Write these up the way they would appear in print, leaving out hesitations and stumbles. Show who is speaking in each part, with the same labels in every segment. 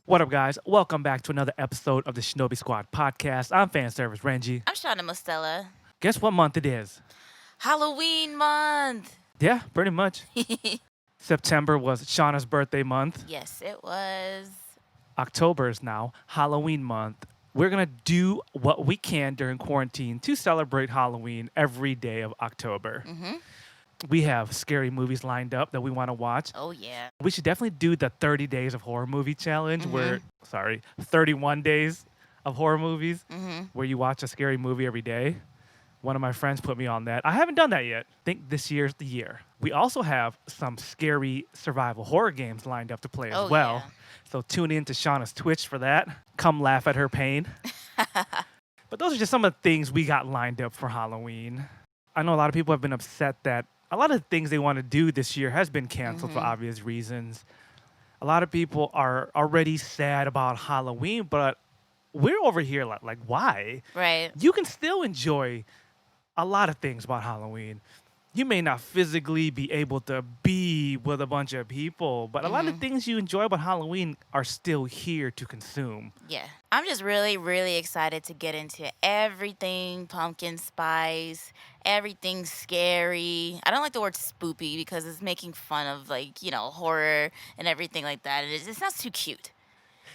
Speaker 1: What up, guys? Welcome back to another episode of the Shinobi Squad podcast. I'm fan service Renji.
Speaker 2: I'm Shana Mostella.
Speaker 1: Guess what month it is?
Speaker 2: Halloween month.
Speaker 1: Yeah, pretty much. September was Shauna's birthday month.
Speaker 2: Yes, it was.
Speaker 1: October is now Halloween month. We're going to do what we can during quarantine to celebrate Halloween every day of October.
Speaker 2: Mm-hmm.
Speaker 1: We have scary movies lined up that we want to watch.
Speaker 2: Oh, yeah.
Speaker 1: We should definitely do the 30 days of horror movie challenge where, 31 days of horror movies where you watch a scary movie every day. One of my friends put me on that. I haven't done that yet. I think this year's the year. We also have some scary survival horror games lined up to play as well.
Speaker 2: Yeah.
Speaker 1: So tune in to Shauna's Twitch for that. Come laugh at her pain. But those are just some of the things we got lined up for Halloween. I know a lot of people have been upset that a lot of the things they want to do this year has been canceled for obvious reasons. A lot of people are already sad about Halloween, but we're over here like why?
Speaker 2: Right.
Speaker 1: You can still enjoy a lot of things about Halloween. You may not physically be able to be with a bunch of people, but a lot of things you enjoy about Halloween are still here to consume.
Speaker 2: Yeah. I'm just really, really excited to get into everything pumpkin spice, everything scary. I don't like the word spoopy because it's making fun of, horror and everything like that. It sounds too cute.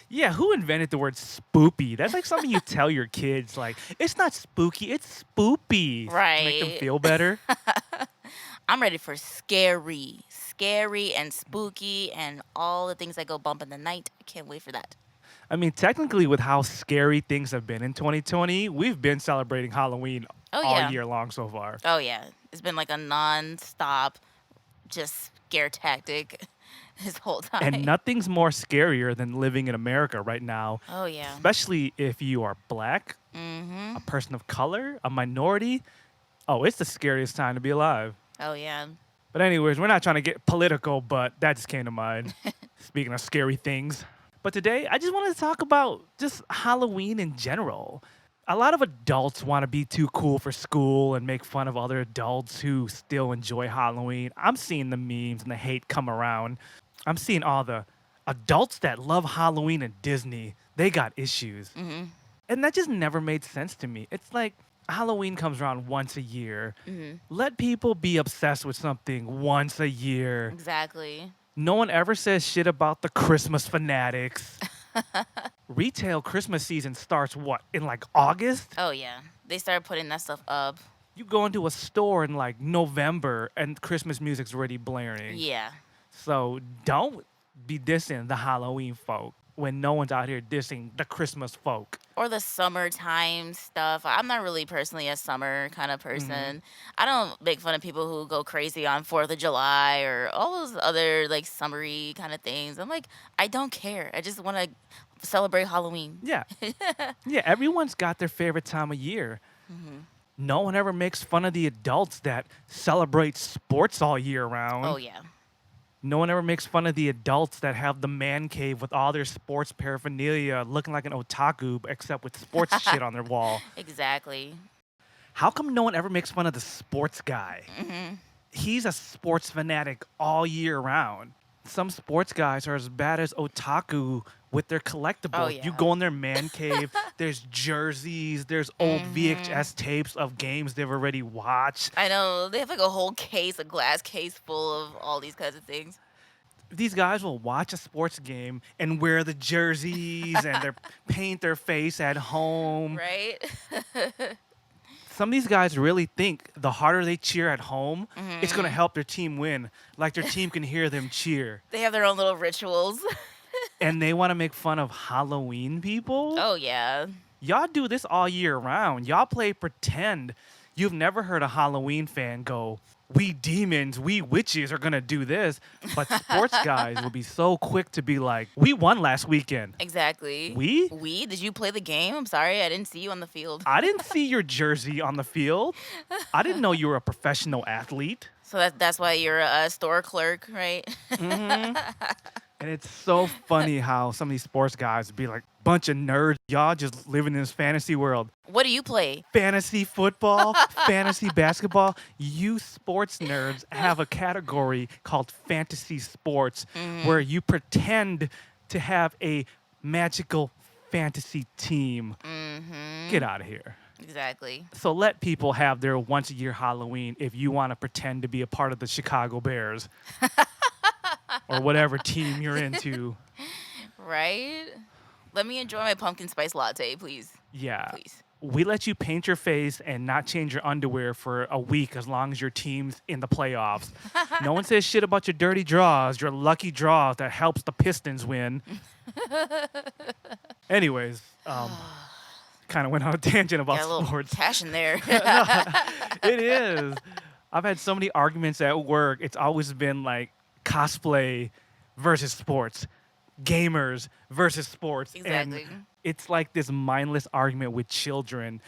Speaker 1: Yeah, who invented the word spoopy? That's like something you tell your kids, like, it's not spooky, it's spoopy. To make them
Speaker 2: Right.
Speaker 1: feel better.
Speaker 2: I'm ready for scary and spooky and all the things that go bump in the night. I can't wait for that.
Speaker 1: I mean, technically, with how scary things have been in 2020, we've been celebrating Halloween
Speaker 2: Oh,
Speaker 1: all
Speaker 2: yeah.
Speaker 1: year long so far.
Speaker 2: Oh, yeah. It's been like a non-stop just scare tactic this whole time.
Speaker 1: And nothing's more scarier than living in America right now,
Speaker 2: Oh, yeah.
Speaker 1: especially if you are black,
Speaker 2: Mm-hmm.
Speaker 1: a person of color, a minority. Oh, it's the scariest time to be alive.
Speaker 2: Oh, yeah.
Speaker 1: But anyways, we're not trying to get political, but that just came to mind. Speaking of scary things. But today, I just wanted to talk about just Halloween in general. A lot of adults want to be too cool for school and make fun of other adults who still enjoy Halloween. I'm seeing the memes and the hate come around. I'm seeing all the adults that love Halloween and Disney. They got issues.
Speaker 2: Mm-hmm.
Speaker 1: And that just never made sense to me. It's like Halloween comes around once a year.
Speaker 2: Mm-hmm.
Speaker 1: Let people be obsessed with something once a year.
Speaker 2: Exactly.
Speaker 1: No one ever says shit about the Christmas fanatics. Retail Christmas season starts what, in like August?
Speaker 2: Oh, yeah. They started putting that stuff up.
Speaker 1: You go into a store in like November and Christmas music's already blaring.
Speaker 2: Yeah.
Speaker 1: So don't be dissing the Halloween folk when no one's out here dissing the Christmas folk.
Speaker 2: Or the summertime stuff. I'm not really personally a summer kind of person. I don't make fun of people who go crazy on 4th of July or all those other like summery kind of things. I'm like, I don't care. I just want to celebrate Halloween.
Speaker 1: Yeah. Yeah, everyone's got their favorite time of year. No one ever makes fun of the adults that celebrate sports all year round.
Speaker 2: Oh, yeah.
Speaker 1: No one ever makes fun of the adults that have the man cave with all their sports paraphernalia looking like an otaku, except with sports shit on their wall.
Speaker 2: Exactly.
Speaker 1: How come no one ever makes fun of the sports guy?
Speaker 2: Mm-hmm.
Speaker 1: He's a sports fanatic all year round. Some sports guys are as bad as otaku with their collectibles.
Speaker 2: Oh,
Speaker 1: You
Speaker 2: yeah.
Speaker 1: go in their man cave, there's jerseys, there's old VHS tapes of games they've already watched.
Speaker 2: I know. They have like a whole case, a glass case full of all these kinds of things.
Speaker 1: These guys will watch a sports game and wear the jerseys and they paint their face at home.
Speaker 2: Right?
Speaker 1: Some of these guys really think the harder they cheer at home, it's going to help their team win. Like their team can hear them cheer.
Speaker 2: They have their own little rituals.
Speaker 1: And they want to make fun of Halloween people?
Speaker 2: Oh, yeah.
Speaker 1: Y'all do this all year round. Y'all play pretend. You've never heard a Halloween fan go, we demons, we witches are going to do this. But sports guys will be so quick to be like, we won last weekend.
Speaker 2: Exactly.
Speaker 1: We?
Speaker 2: We? Did you play the game? I'm sorry, I didn't see you on the field.
Speaker 1: I didn't see your jersey on the field. I didn't know you were a professional athlete.
Speaker 2: So that's why you're a store clerk, right?
Speaker 1: And it's so funny how some of these sports guys be like, bunch of nerds. Y'all just living in this fantasy world.
Speaker 2: What do you play?
Speaker 1: Fantasy football, fantasy basketball. You sports nerds have a category called fantasy sports where you pretend to have a magical fantasy team. Get
Speaker 2: Mm-hmm.
Speaker 1: out of here.
Speaker 2: Exactly.
Speaker 1: So let people have their once a year Halloween if you want to pretend to be a part of the Chicago Bears or whatever team you're into.
Speaker 2: Right? Let me enjoy my pumpkin spice latte, please.
Speaker 1: Yeah.
Speaker 2: Please.
Speaker 1: We let you paint your face and not change your underwear for a week as long as your team's in the playoffs. No one says shit about your dirty draws, your lucky draws that helps the Pistons win. Anyways, kind of went on a tangent about
Speaker 2: Got a little
Speaker 1: sports.
Speaker 2: passion there.
Speaker 1: No, it is. I've had so many arguments at work. It's always been like cosplay versus sports, gamers versus sports. And
Speaker 2: Exactly.
Speaker 1: it's like this mindless argument with children.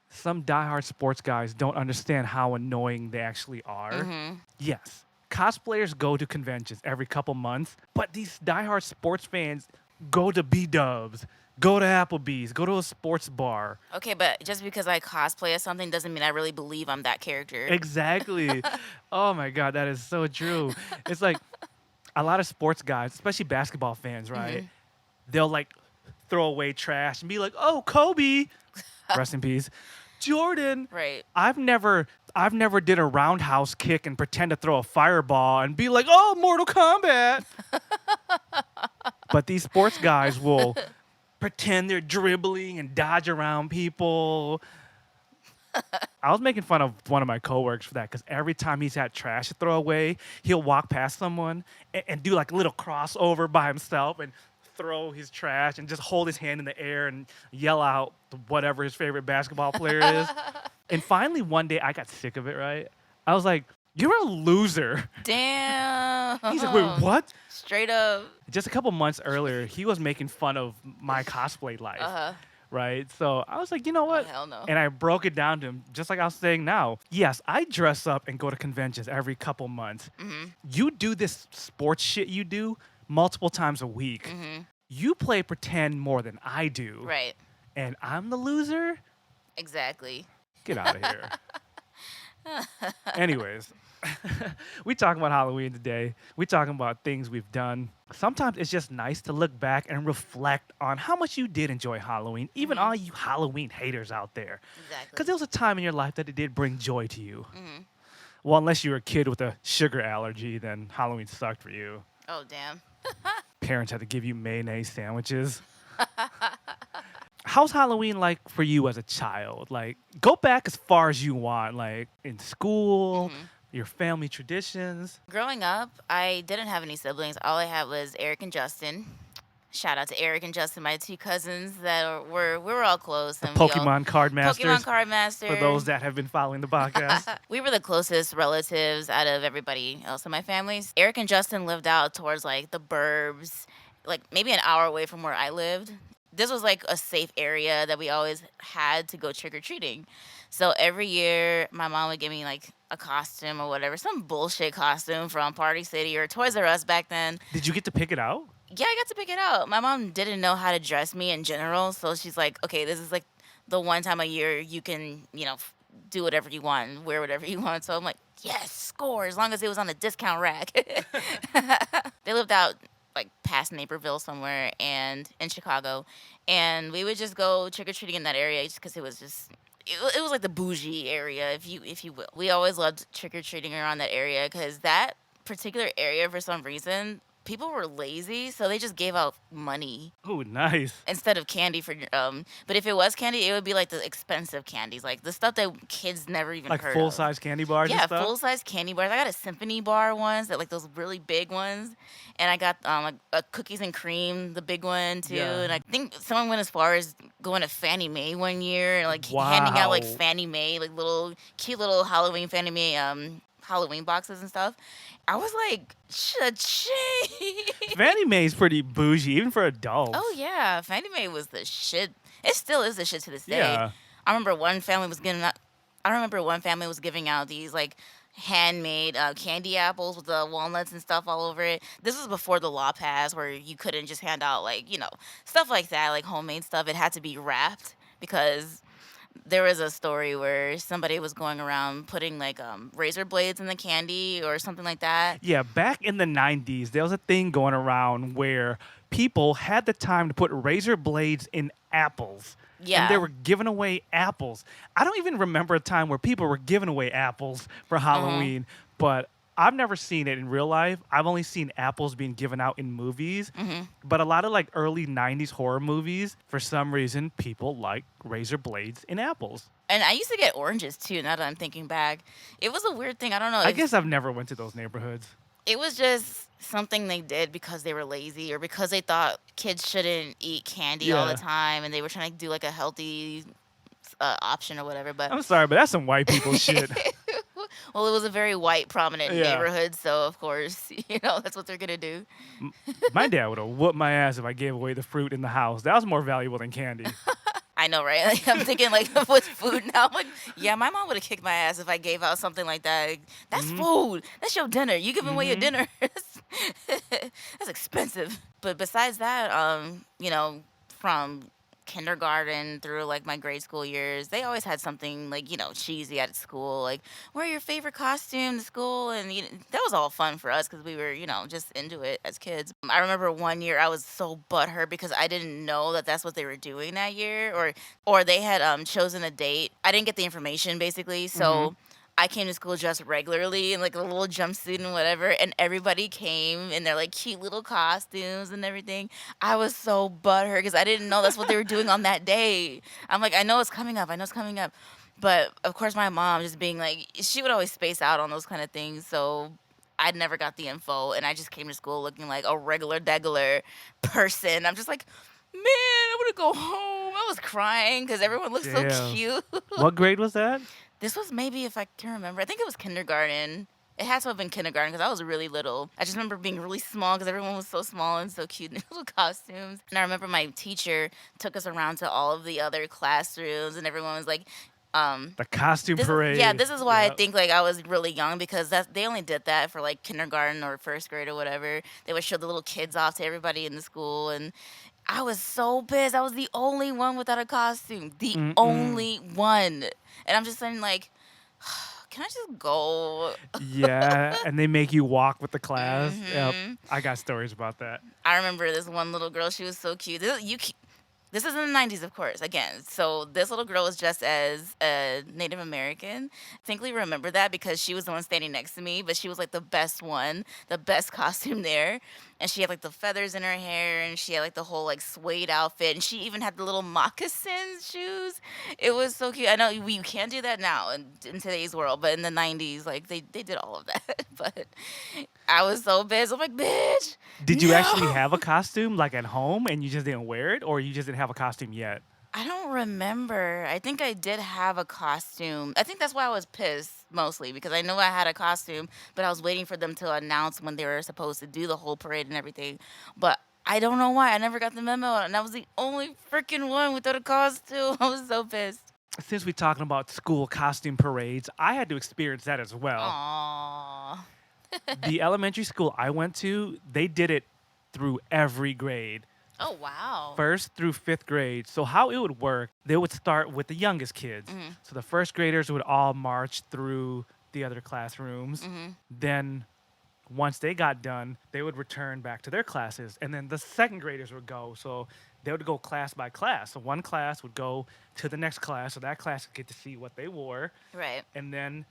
Speaker 1: Some diehard sports guys don't understand how annoying they actually are.
Speaker 2: Mm-hmm.
Speaker 1: Yes, cosplayers go to conventions every couple months, but these diehard sports fans go to B-dubs, go to Applebee's, go to a sports bar.
Speaker 2: Okay, but just because I cosplay as something doesn't mean I really believe I'm that character.
Speaker 1: Exactly. Oh my God, that is so true. It's like a lot of sports guys, especially basketball fans, right? They'll like throw away trash and be like, "Oh, Kobe, rest in peace, Jordan."
Speaker 2: Right.
Speaker 1: I've never did a roundhouse kick and pretend to throw a fireball and be like, "Oh, Mortal Kombat." But these sports guys will pretend they're dribbling and dodge around people. I was making fun of one of my coworkers for that because every time he's had trash to throw away, he'll walk past someone and do like a little crossover by himself and throw his trash and just hold his hand in the air and yell out whatever his favorite basketball player is. And finally, one day, I got sick of it, right? I was like, "You're a loser."
Speaker 2: Damn.
Speaker 1: He's like, "Wait, what?"
Speaker 2: Straight up.
Speaker 1: Just a couple months earlier, he was making fun of my cosplay life. Right? So I was like, you know what?
Speaker 2: hell no.
Speaker 1: And I broke it down to him, just like I was saying now. Yes, I dress up and go to conventions every couple months. You do this sports shit you do multiple times a week. You play pretend more than I do.
Speaker 2: Right.
Speaker 1: And I'm the loser?
Speaker 2: Exactly.
Speaker 1: Get out of here. Anyways, we talking about Halloween today. We talking about things we've done. Sometimes it's just nice to look back and reflect on how much you did enjoy Halloween, even all you Halloween haters out there.
Speaker 2: Exactly.
Speaker 1: Because there was a time in your life that it did bring joy to you. Well, unless you were a kid with a sugar allergy, then Halloween sucked for you.
Speaker 2: Oh, damn.
Speaker 1: Parents had to give you mayonnaise sandwiches. How's Halloween like for you as a child? Like, go back as far as you want, like in school, your family traditions.
Speaker 2: Growing up, I didn't have any siblings. All I had was Eric and Justin. Shout out to Eric and Justin, my two cousins that we were all close. And
Speaker 1: Pokemon card masters.
Speaker 2: Pokemon card master.
Speaker 1: For those that have been following the podcast.
Speaker 2: We were the closest relatives out of everybody else in my family. Eric and Justin lived out towards like the burbs, like maybe an hour away from where I lived. This was like a safe area that we always had to go trick-or-treating. So every year, my mom would give me like a costume or whatever, some bullshit costume from Party City or Toys R Us back then.
Speaker 1: Did you get to pick it out?
Speaker 2: Yeah, I got to pick it out. My mom didn't know how to dress me in general, so she's like, okay, this is like the one time a year you can, do whatever you want and wear whatever you want. So I'm like, yes, score, as long as it was on a discount rack. They lived out like past Naperville somewhere and in Chicago, and we would just go trick-or-treating in that area just because it was just it was like the bougie area, if you will. We always loved trick-or-treating around that area because that particular area, for some reason, people were lazy, so they just gave out money
Speaker 1: Oh, nice.
Speaker 2: instead of candy for but if it was candy, it would be like the expensive candies, like the stuff that kids never even
Speaker 1: Like
Speaker 2: heard
Speaker 1: full
Speaker 2: of.
Speaker 1: size candy bars and
Speaker 2: Yeah,
Speaker 1: stuff?
Speaker 2: full size candy bars. I got a symphony bar ones that like those really big ones, and I got like a cookies and cream, the big one too.
Speaker 1: Yeah.
Speaker 2: And I think someone went as far as going to Fannie Mae one year, and, like handing out like
Speaker 1: Wow.
Speaker 2: Fannie Mae, like little cute little Halloween Fannie Mae Halloween boxes and stuff. I was like, cha-ching.
Speaker 1: Fannie Mae's pretty bougie, even for adults.
Speaker 2: Oh yeah, Fannie Mae was the shit. It still is the shit to this day.
Speaker 1: Yeah.
Speaker 2: I remember one family was giving out these like handmade candy apples with the walnuts and stuff all over it. This was before the law passed where you couldn't just hand out like, stuff like that, like homemade stuff. It had to be wrapped because There was a story where somebody was going around putting like razor blades in the candy or something like that.
Speaker 1: Yeah, back in the 90s, there was a thing going around where people had the time to put razor blades in apples and they
Speaker 2: Yeah.
Speaker 1: were giving away apples. I don't even remember a time where people were giving away apples for
Speaker 2: Mhm.
Speaker 1: Halloween, but I've never seen it in real life. I've only seen apples being given out in movies.
Speaker 2: Mhm.
Speaker 1: But a lot of like early 90s horror movies, for some reason, people like razor blades in apples.
Speaker 2: And I used to get oranges too. Now that I'm thinking back, it was a weird thing. I don't know
Speaker 1: I
Speaker 2: if
Speaker 1: guess I've never went to those neighborhoods.
Speaker 2: it was just something they did because they were lazy or because they thought kids shouldn't eat candy all the
Speaker 1: Yeah.
Speaker 2: time and they were trying to do like a healthy option or whatever. But
Speaker 1: I'm sorry, but that's some white people shit.
Speaker 2: well, it was a very white, prominent
Speaker 1: Yeah.
Speaker 2: neighborhood, so of course, that's what they're gonna do.
Speaker 1: My dad would have whooped my ass if I gave away the fruit in the house. That was more valuable than candy.
Speaker 2: I know, right? Like, I'm thinking like with food now. I'm like, yeah, my mom would have kicked my ass if I gave out something like that. Like, that's
Speaker 1: Hmm.
Speaker 2: food. That's your dinner. You giving away your
Speaker 1: Hmm.
Speaker 2: dinner. That's expensive. But besides that, from kindergarten through like my grade school years, they always had something like, cheesy at school. Like, wear your favorite costume to school. And that was all fun for us because we were, just into it as kids. I remember one year I was so butthurt because I didn't know that that's what they were doing that year, or they had chosen a date. I didn't get the information basically.
Speaker 1: Hmm.
Speaker 2: So I came to school dressed regularly in like a little jumpsuit and whatever, and everybody came in their like cute little costumes and everything. I was so butthurt because I didn't know that's what they were doing on that day. I'm like, I know it's coming up. I know it's coming up. But of course, my mom just being like, she would always space out on those kind of things. So I never got the info, and I just came to school looking like a regular, degular person. I'm just like, man, I want to go home. I was crying because everyone looked so
Speaker 1: Damn.
Speaker 2: cute.
Speaker 1: What grade was that?
Speaker 2: This was maybe, if I can remember, I think it was kindergarten. It had to have been kindergarten because I was really little. I just remember being really small because everyone was so small and so cute in their little costumes. And I remember my teacher took us around to all of the other classrooms, and everyone was like,
Speaker 1: The costume
Speaker 2: yeah,
Speaker 1: parade.
Speaker 2: this is why I
Speaker 1: Yeah.
Speaker 2: think like I was really young because they only did that for like kindergarten or first grade or whatever. They would show the little kids off to everybody in the school, and I was so pissed. I was the only one without a costume, the
Speaker 1: Mm-mm.
Speaker 2: only one, and I'm just saying like, can I just go?
Speaker 1: Yeah, and they make you walk with the class. Yep.
Speaker 2: Hmm.
Speaker 1: I got stories about that.
Speaker 2: I remember this one little girl. She was so cute. This is in the 90s, of course, again. So this little girl was dressed as a Native American. I distinctly remember that because she was the one standing next to me, but she was like the best one, the best costume there. And she had like the feathers in her hair, and she had like the whole like suede outfit, and she even had the little moccasin shoes. It was so cute. I know we can't do that now in today's world, but in the 90s, like they did all of that. But I was so pissed. I'm like, bitch,
Speaker 1: Did you actually
Speaker 2: no.
Speaker 1: have a costume like at home and you just didn't wear it, or you just didn't have a costume yet?
Speaker 2: I don't remember. I think I did have a costume. I think that's why I was pissed mostly because I knew I had a costume, but I was waiting for them to announce when they were supposed to do the whole parade and everything. But I don't know why. I never got the memo, and I was the only freaking one without a costume. I was so pissed.
Speaker 1: Since we're talking about school costume parades, I had to experience that as well.
Speaker 2: Aww.
Speaker 1: The elementary school I went to, they did it through every grade,
Speaker 2: Oh, wow.
Speaker 1: first through fifth grade. So, how it would work, they would start with the youngest kids.
Speaker 2: Mhm.
Speaker 1: So, the first graders would all march through the other classrooms.
Speaker 2: Mhm.
Speaker 1: Then, once they got done, they would return back to their classes. And then the second graders would go. So, they would go class by class. So, one class would go to the next class. So, that class would get to see what they wore.
Speaker 2: Right.
Speaker 1: And then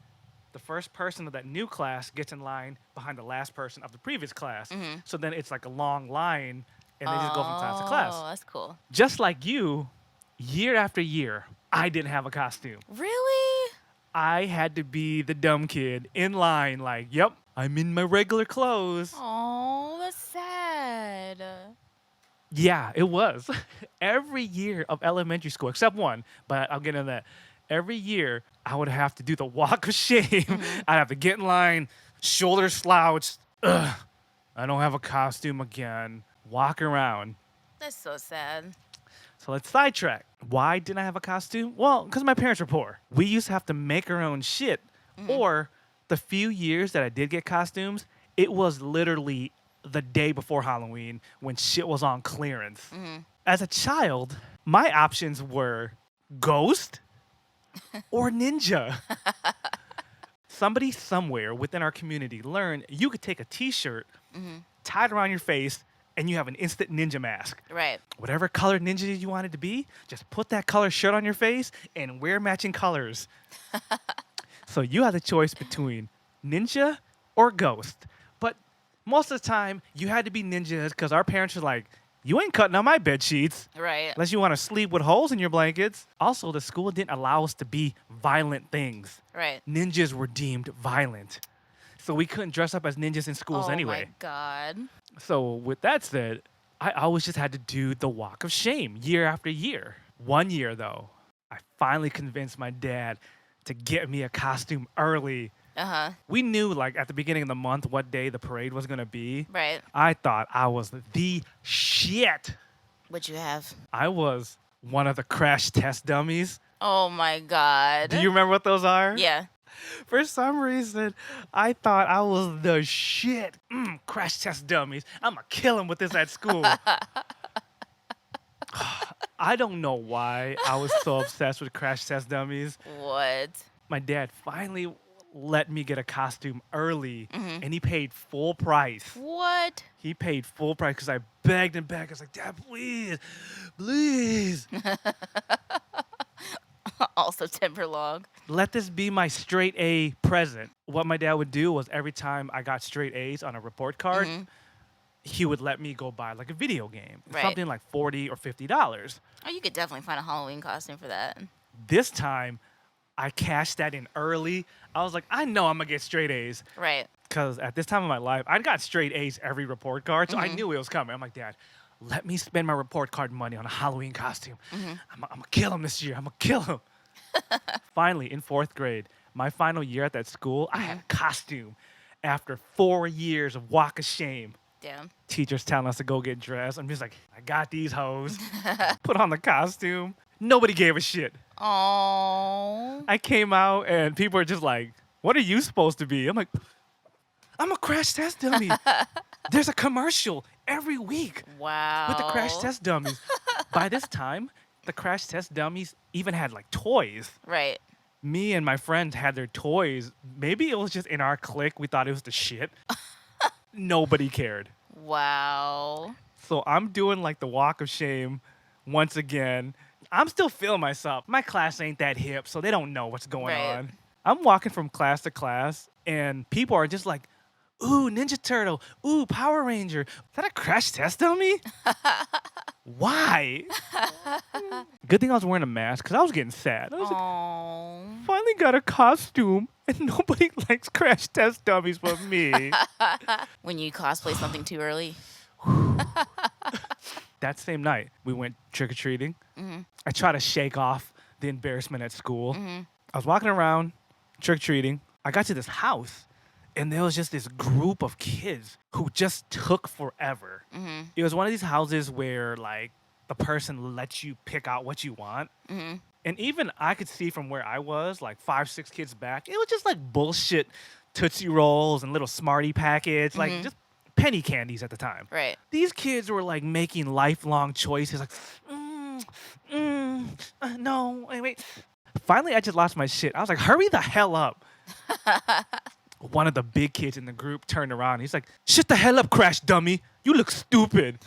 Speaker 1: the first person of that new class gets in line behind the last person of the previous class.
Speaker 2: Mhm.
Speaker 1: So then it's like a long line and they just go from class to
Speaker 2: Oh,
Speaker 1: class.
Speaker 2: that's cool.
Speaker 1: Just like you, year after year, I didn't have a costume.
Speaker 2: Really?
Speaker 1: I had to be the dumb kid in line, like, yep, I'm in my regular clothes.
Speaker 2: Oh, that's sad.
Speaker 1: Yeah, it was. Every year of elementary school, except one, but I'll get into that. Every year, I would have to do the walk of shame.
Speaker 2: Mhm.
Speaker 1: I'd have to get in line, shoulders slouched. Ugh, I don't have a costume again. Walk around.
Speaker 2: That's so sad.
Speaker 1: So let's sidetrack. Why didn't I have a costume? Well, because my parents were poor. We used to have to make our own shit.
Speaker 2: Mhm.
Speaker 1: Or the few years that I did get costumes, it was literally the day before Halloween when shit was on clearance.
Speaker 2: Mhm.
Speaker 1: As a child, my options were Ghost, or ninja. Somebody somewhere within our community learned you could take a t-shirt, tie it around your face, and you have an instant ninja mask.
Speaker 2: Right.
Speaker 1: Whatever color ninja you wanted to be, just put that color shirt on your face and wear matching colors. So you had the choice between ninja or ghost. But most of the time, you had to be ninjas because our parents were like, you ain't cutting out my bed sheets
Speaker 2: Right.
Speaker 1: unless you want to sleep with holes in your blankets. Also, the school didn't allow us to be violent things.
Speaker 2: Right.
Speaker 1: Ninjas were deemed violent. So we couldn't dress up as ninjas in schools
Speaker 2: Oh
Speaker 1: anyway.
Speaker 2: my God.
Speaker 1: So with that said, I always just had to do the walk of shame year after year. One year though, I finally convinced my dad to get me a costume early. We knew like at the beginning of the month what day the parade was gonna be.
Speaker 2: Right.
Speaker 1: I thought I was the shit.
Speaker 2: What'd you have?
Speaker 1: I was one of the crash test dummies.
Speaker 2: Oh my God.
Speaker 1: Do you remember what those are?
Speaker 2: Yeah.
Speaker 1: For some reason, I thought I was the shit. Crash test dummies. I'm gonna kill him with this at school. I don't know why I was so obsessed with crash test dummies.
Speaker 2: What?
Speaker 1: My dad finally let me get a costume early, and he paid full price.
Speaker 2: What?
Speaker 1: He paid full price because I begged and begged. I was like, Dad, please, please.
Speaker 2: Also temper log.
Speaker 1: Let this be my straight A present. What my dad would do was every time I got straight A's on a report card, he would let me go buy like a video game.
Speaker 2: Right.
Speaker 1: Something like $40 or $50.
Speaker 2: Oh, you could definitely find a Halloween costume for that.
Speaker 1: This time, I cashed that in early. I was like, I know I'm gonna get straight A's.
Speaker 2: Right.
Speaker 1: Because at this time of my life, I got straight A's every report card, so I knew it was coming. I'm like, Dad, let me spend my report card money on a Halloween costume. I'm gonna kill him this year. I'm gonna kill him. Finally, in 4th grade, my final year at that school, I had a costume after 4 years of walk of shame.
Speaker 2: Damn.
Speaker 1: Teachers telling us to go get dressed. I'm just like, I got these hoes. Put on the costume. Nobody gave a shit.
Speaker 2: Oh.
Speaker 1: I came out and people are just like, what are you supposed to be? I'm like, I'm a crash test dummy. There's a commercial every week
Speaker 2: Wow.
Speaker 1: with the crash test dummies. By this time, the crash test dummies even had like toys.
Speaker 2: Right.
Speaker 1: Me and my friends had their toys. Maybe it was just in our clique. We thought it was the shit. Nobody cared.
Speaker 2: Wow.
Speaker 1: So I'm doing like the walk of shame once again. I'm still feeling myself. My class ain't that hip, so they don't know what's going
Speaker 2: Right.
Speaker 1: on. I'm walking from class to class, and people are just like, ooh, Ninja Turtle. Ooh, Power Ranger. Is that a crash test dummy? Why? Good thing I was wearing a mask, because I was getting sad. I was like,
Speaker 2: Oh.
Speaker 1: finally got a costume, and nobody likes crash test dummies but me.
Speaker 2: When you cosplay something too early.
Speaker 1: That same night, we went trick-or-treating. I tried to shake off the embarrassment at school. I was walking around trick-or-treating. I got to this house, and there was just this group of kids who just took forever. It was one of these houses where, like, the person lets you pick out what you want. And even I could see from where I was, like 5, 6 kids back, it was just like bullshit Tootsie Rolls and little Smartie packets, like just penny candies at the time.
Speaker 2: Right.
Speaker 1: These kids were like making lifelong choices, like, no, wait. Finally, I just lost my shit. I was like, hurry the hell up. One of the big kids in the group turned around. He's like, shut the hell up, crash dummy. You look stupid.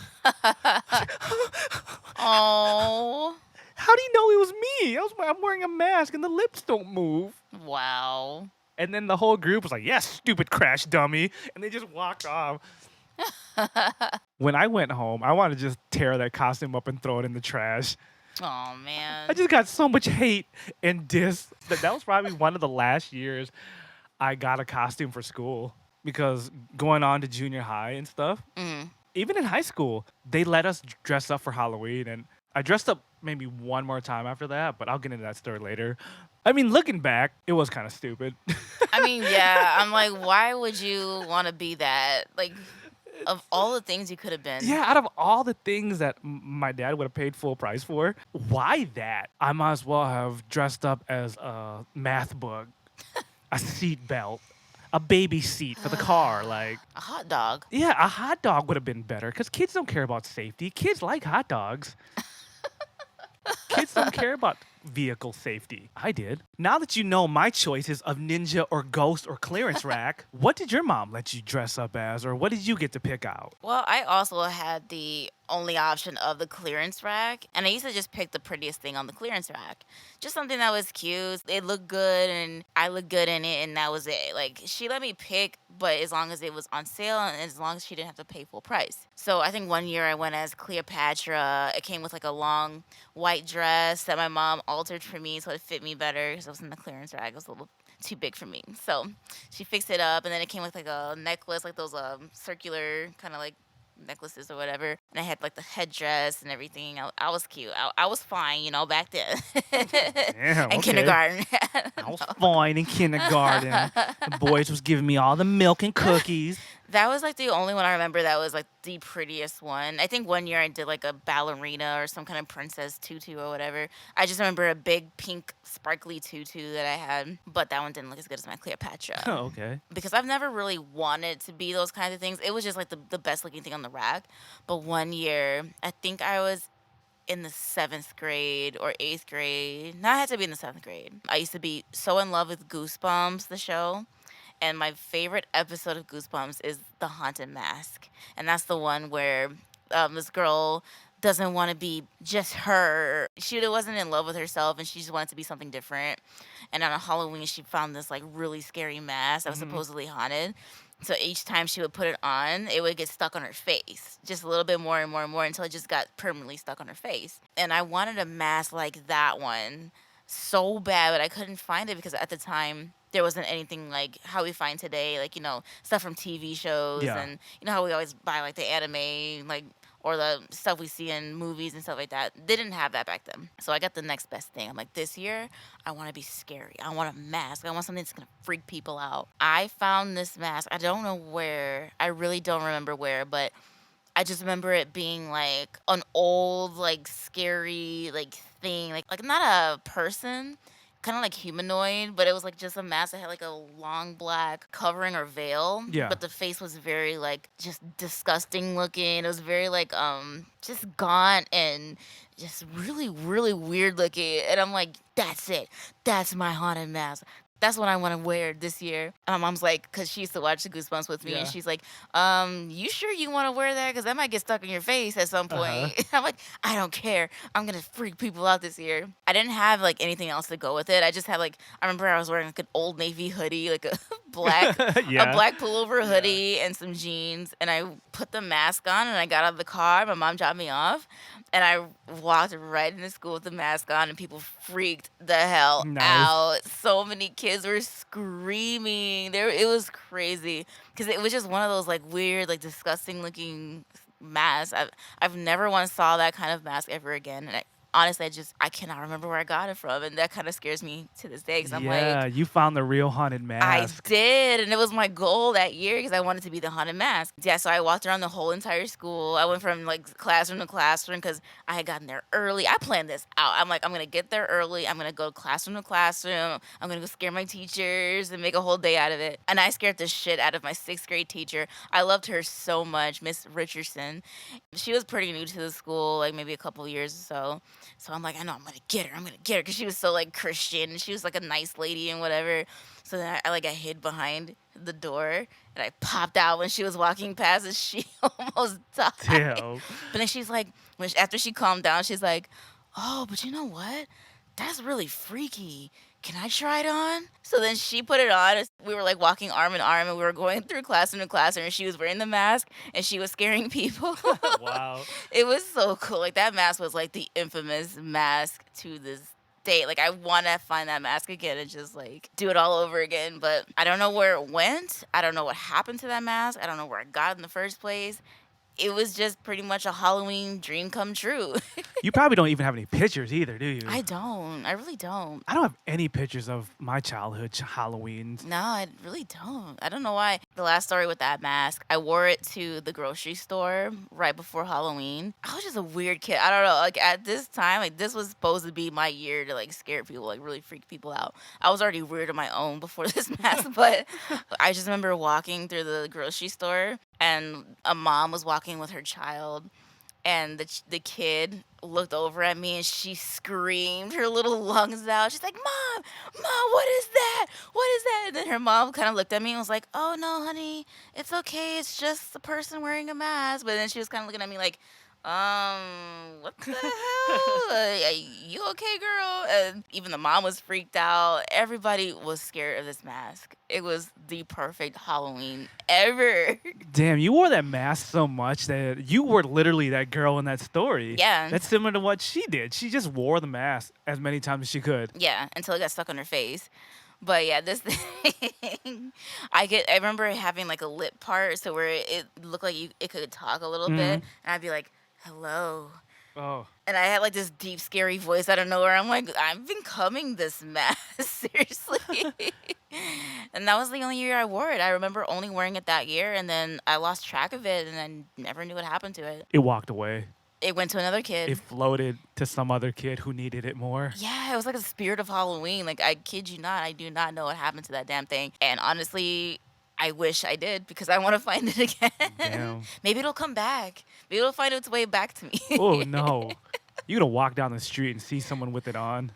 Speaker 2: Oh.
Speaker 1: How do you know it was me? I'm wearing a mask and the lips don't move.
Speaker 2: Wow.
Speaker 1: And then the whole group was like, yes, stupid crash dummy. And they just walked off. When I went home, I wanted to just tear that costume up and throw it in the trash.
Speaker 2: Oh man.
Speaker 1: I just got so much hate and diss. That was probably one of the last years I got a costume for school. Because going on to junior high and stuff, even in high school, they let us dress up for Halloween. And I dressed up maybe one more time after that, but I'll get into that story later. I mean, looking back, it was kind of stupid.
Speaker 2: I mean, yeah. I'm like, why would you want to be that? Like, of all the things you could have been.
Speaker 1: Yeah, out of all the things that my dad would have paid full price for, why that? I might as well have dressed up as a math book, a seat belt, a baby seat for the car. Like,
Speaker 2: A hot dog.
Speaker 1: yeah, a hot dog would have been better because kids don't care about safety. Kids like hot dogs. Kids don't care about vehicle safety. I did. Now that you know my choices of ninja or ghost or clearance rack, what did your mom let you dress up as, or what did you get to pick out?
Speaker 2: Well, I also had the only option of the clearance rack, and I used to just pick the prettiest thing on the clearance rack. Just something that was cute. It looked good, and I looked good in it, and that was it. Like, she let me pick, but as long as it was on sale and as long as she didn't have to pay full price. So I think one year I went as Cleopatra. It came with like a long white dress that my mom altered for me so it fit me better because it was in the clearance rack. It was a little too big for me. So she fixed it up, and then it came with like a necklace, like those circular kind of like necklaces or whatever. And I had like the headdress and everything. I was cute. I was fine, you know, back then.
Speaker 1: Damn,
Speaker 2: In
Speaker 1: okay.
Speaker 2: kindergarten.
Speaker 1: I was fine in kindergarten. The boys was giving me all the milk and cookies.
Speaker 2: That was like the only one I remember that was like the prettiest one. I think one year I did like a ballerina or some kind of princess tutu or whatever. I just remember a big pink sparkly tutu that I had, but that one didn't look as good as my Cleopatra.
Speaker 1: Oh, okay.
Speaker 2: Because I've never really wanted to be those kinds of things. It was just like the best looking thing on the rack. But one year, I think I was in the seventh grade or eighth grade. No, I had to be in the seventh grade. I used to be so in love with Goosebumps, the show. And my favorite episode of Goosebumps is The Haunted Mask. And that's the one where this girl doesn't want to be just her. She wasn't in love with herself and she just wanted to be something different. And on a Halloween, she found this like really scary mask that was supposedly haunted. So each time she would put it on, it would get stuck on her face, just a little bit more and more and more until it just got permanently stuck on her face. And I wanted a mask like that one so bad, but I couldn't find it because at the time there wasn't anything like how we find today, like, you know, stuff from TV shows
Speaker 1: Yeah.
Speaker 2: and you know how we always buy like the anime, like, or the stuff we see in movies and stuff like that. They didn't have that back then. So I got the next best thing. I'm like, this year, I want to be scary. I want a mask. I want something that's going to freak people out. I found this mask. I don't know where. I really don't remember where, but I just remember it being like an old, like scary, like thing, like not a person, kind of like humanoid, but it was like just a mask that had like a long black covering or veil.
Speaker 1: Yeah.
Speaker 2: But the face was very like just disgusting looking. It was very like just gaunt and just really, really weird looking. And I'm like, that's it. That's my haunted mask. That's what I want to wear this year. And my mom's like, because she used to watch the Goosebumps with me,
Speaker 1: Yeah.
Speaker 2: and she's like, you sure you want to wear that? Because that might get stuck in your face at some point. I'm like, I don't care. I'm going to freak people out this year. I didn't have like anything else to go with it. I just had like, I remember I was wearing like an Old Navy hoodie, like a black,
Speaker 1: Yeah.
Speaker 2: a black pullover hoodie and some jeans. And I put the mask on and I got out of the car. My mom dropped me off. And I walked right into school with the mask on, and people freaked the hell
Speaker 1: Nice.
Speaker 2: out. So many kids were screaming. It was crazy because it was just one of those like weird, like disgusting looking masks. I've never once saw that kind of mask ever again. And honestly, I cannot remember where I got it from, and that kind of scares me to this day because I'm like,
Speaker 1: Yeah, you found the real haunted
Speaker 2: I
Speaker 1: mask.
Speaker 2: did, and it was my goal that year because I wanted to be the haunted mask. Yeah, so I walked around the whole entire school. I went from like classroom to classroom because I had gotten there early. I planned this out. I'm like, I'm gonna get there early. I'm gonna go classroom to classroom. I'm gonna go scare my teachers and make a whole day out of it. And I scared the shit out of my sixth grade teacher. I loved her so much, Miss Richardson. She was pretty new to the school, like maybe a couple years or so. So I'm like, I know I'm gonna get her. I'm gonna get her because she was so like Christian. She was like a nice lady and whatever. So then I hid behind the door and I popped out when she was walking past and she almost died.
Speaker 1: Damn.
Speaker 2: But then she's like, after she calmed down, she's like, oh, but you know what? That's really freaky. Can I try it on? So then she put it on. We were like walking arm in arm and we were going through classroom to classroom and she was wearing the mask and she was scaring people.
Speaker 1: Wow.
Speaker 2: It was so cool. Like that mask was like the infamous mask to this day. Like I want to find that mask again and just like do it all over again. But I don't know where it went. I don't know what happened to that mask. I don't know where I got it in the first place. It was just pretty much a Halloween dream come true.
Speaker 1: You probably don't even have any pictures either, do you?
Speaker 2: I don't. I really don't.
Speaker 1: I don't have any pictures of my childhood Halloweens.
Speaker 2: No, I really don't. I don't know why. The last story with that mask, I wore it to the grocery store right before Halloween. I was just a weird kid. I don't know. Like at this time, like this was supposed to be my year to like scare people, like really freak people out. I was already weird on my own before this mask, but I just remember walking through the grocery store and a mom was walking with her child And the kid looked over at me and she screamed her little lungs out. She's like, Mom, what is that? What is that? And then her mom kind of looked at me and was like, Oh, no, honey, it's okay. It's just a person wearing a mask. But then she was kind of looking at me like, what the hell? You okay, girl? And even the mom was freaked out. Everybody was scared of this mask. It was the perfect Halloween ever.
Speaker 1: Damn, you wore that mask so much that you were literally that girl in that story.
Speaker 2: Yeah.
Speaker 1: That's similar to what she did. She just wore the mask as many times as she could.
Speaker 2: Yeah, until it got stuck on her face. But yeah, this thing, I remember having like a lip part, so where it looked like it could talk a little bit, and I'd be like, "Hello,"
Speaker 1: Oh.
Speaker 2: and I had like this deep, scary voice out of nowhere. I'm like, I'm becoming this mask, seriously. And that was the only year I wore it. I remember only wearing it that year, and then I lost track of it, and I never knew what happened to it.
Speaker 1: It walked away.
Speaker 2: It went to another kid.
Speaker 1: It floated to some other kid who needed it more.
Speaker 2: Yeah, it was like a spirit of Halloween. Like, I kid you not, I do not know what happened to that damn thing. And honestly, I wish I did because I want to find it again.
Speaker 1: Damn.
Speaker 2: Maybe it'll come back. Maybe it'll find its way back to me.
Speaker 1: Oh, no. You're going to walk down the street and see someone with it on.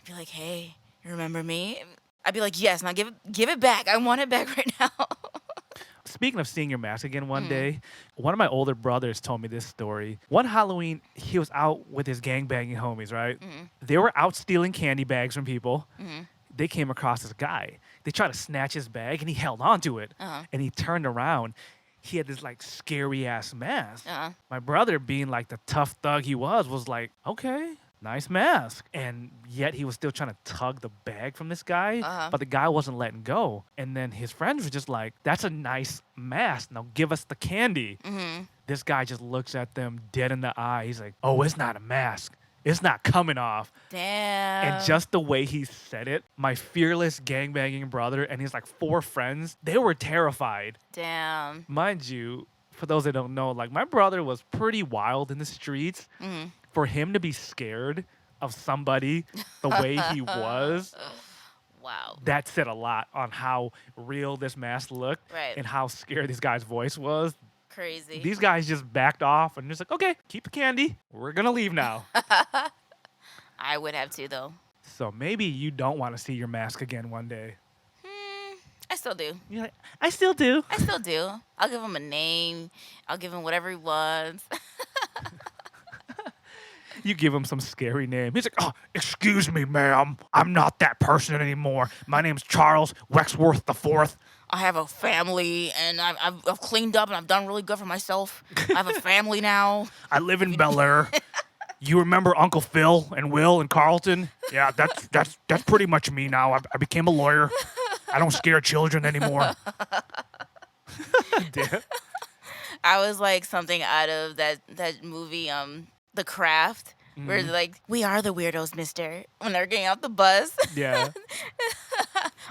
Speaker 2: Be like, hey, you remember me? I'd be like, yes, now give it back. I want it back right now.
Speaker 1: Speaking of seeing your mask again one day, one of my older brothers told me this story. One Halloween, he was out with his gangbanging homies, right? They were out stealing candy bags from people. They came across this guy. They tried to snatch his bag, and he held on to it. And he turned around. He had this, like, scary-ass mask. My brother, being, like, the tough thug he was like, okay, nice mask. And yet he was still trying to tug the bag from this guy, but the guy wasn't letting go. And then his friends were just like, that's a nice mask. Now give us the candy. This guy just looks at them dead in the eye. He's like, oh, it's not a mask. It's not coming off.
Speaker 2: Damn.
Speaker 1: And just the way he said it, my fearless gangbanging brother and his like 4 friends, they were terrified.
Speaker 2: Damn.
Speaker 1: Mind you, for those that don't know, like my brother was pretty wild in the streets. For him to be scared of somebody the way he was,
Speaker 2: wow,
Speaker 1: that said a lot on how real this mask looked and how scared this guy's voice was.
Speaker 2: Crazy.
Speaker 1: These guys just backed off and just like, okay, keep the candy. We're going to leave now.
Speaker 2: I would have too, though.
Speaker 1: So maybe you don't want to see your mask again one day.
Speaker 2: I still do.
Speaker 1: You're like, I still do.
Speaker 2: I still do. I'll give him a name. I'll give him whatever he wants.
Speaker 1: You give him some scary name. He's like, oh, excuse me, ma'am. I'm not that person anymore. My name's Charles Wexworth IV.
Speaker 2: I have a family, and I've cleaned up, and I've done really good for myself. I have a family now.
Speaker 1: I live in Bel Air. You remember Uncle Phil and Will and Carlton? Yeah, that's pretty much me now. I became a lawyer. I don't scare children anymore. Damn.
Speaker 2: I was like something out of that movie, The Craft, where they're like, we are the weirdos, mister, when they're getting off the bus.
Speaker 1: Yeah.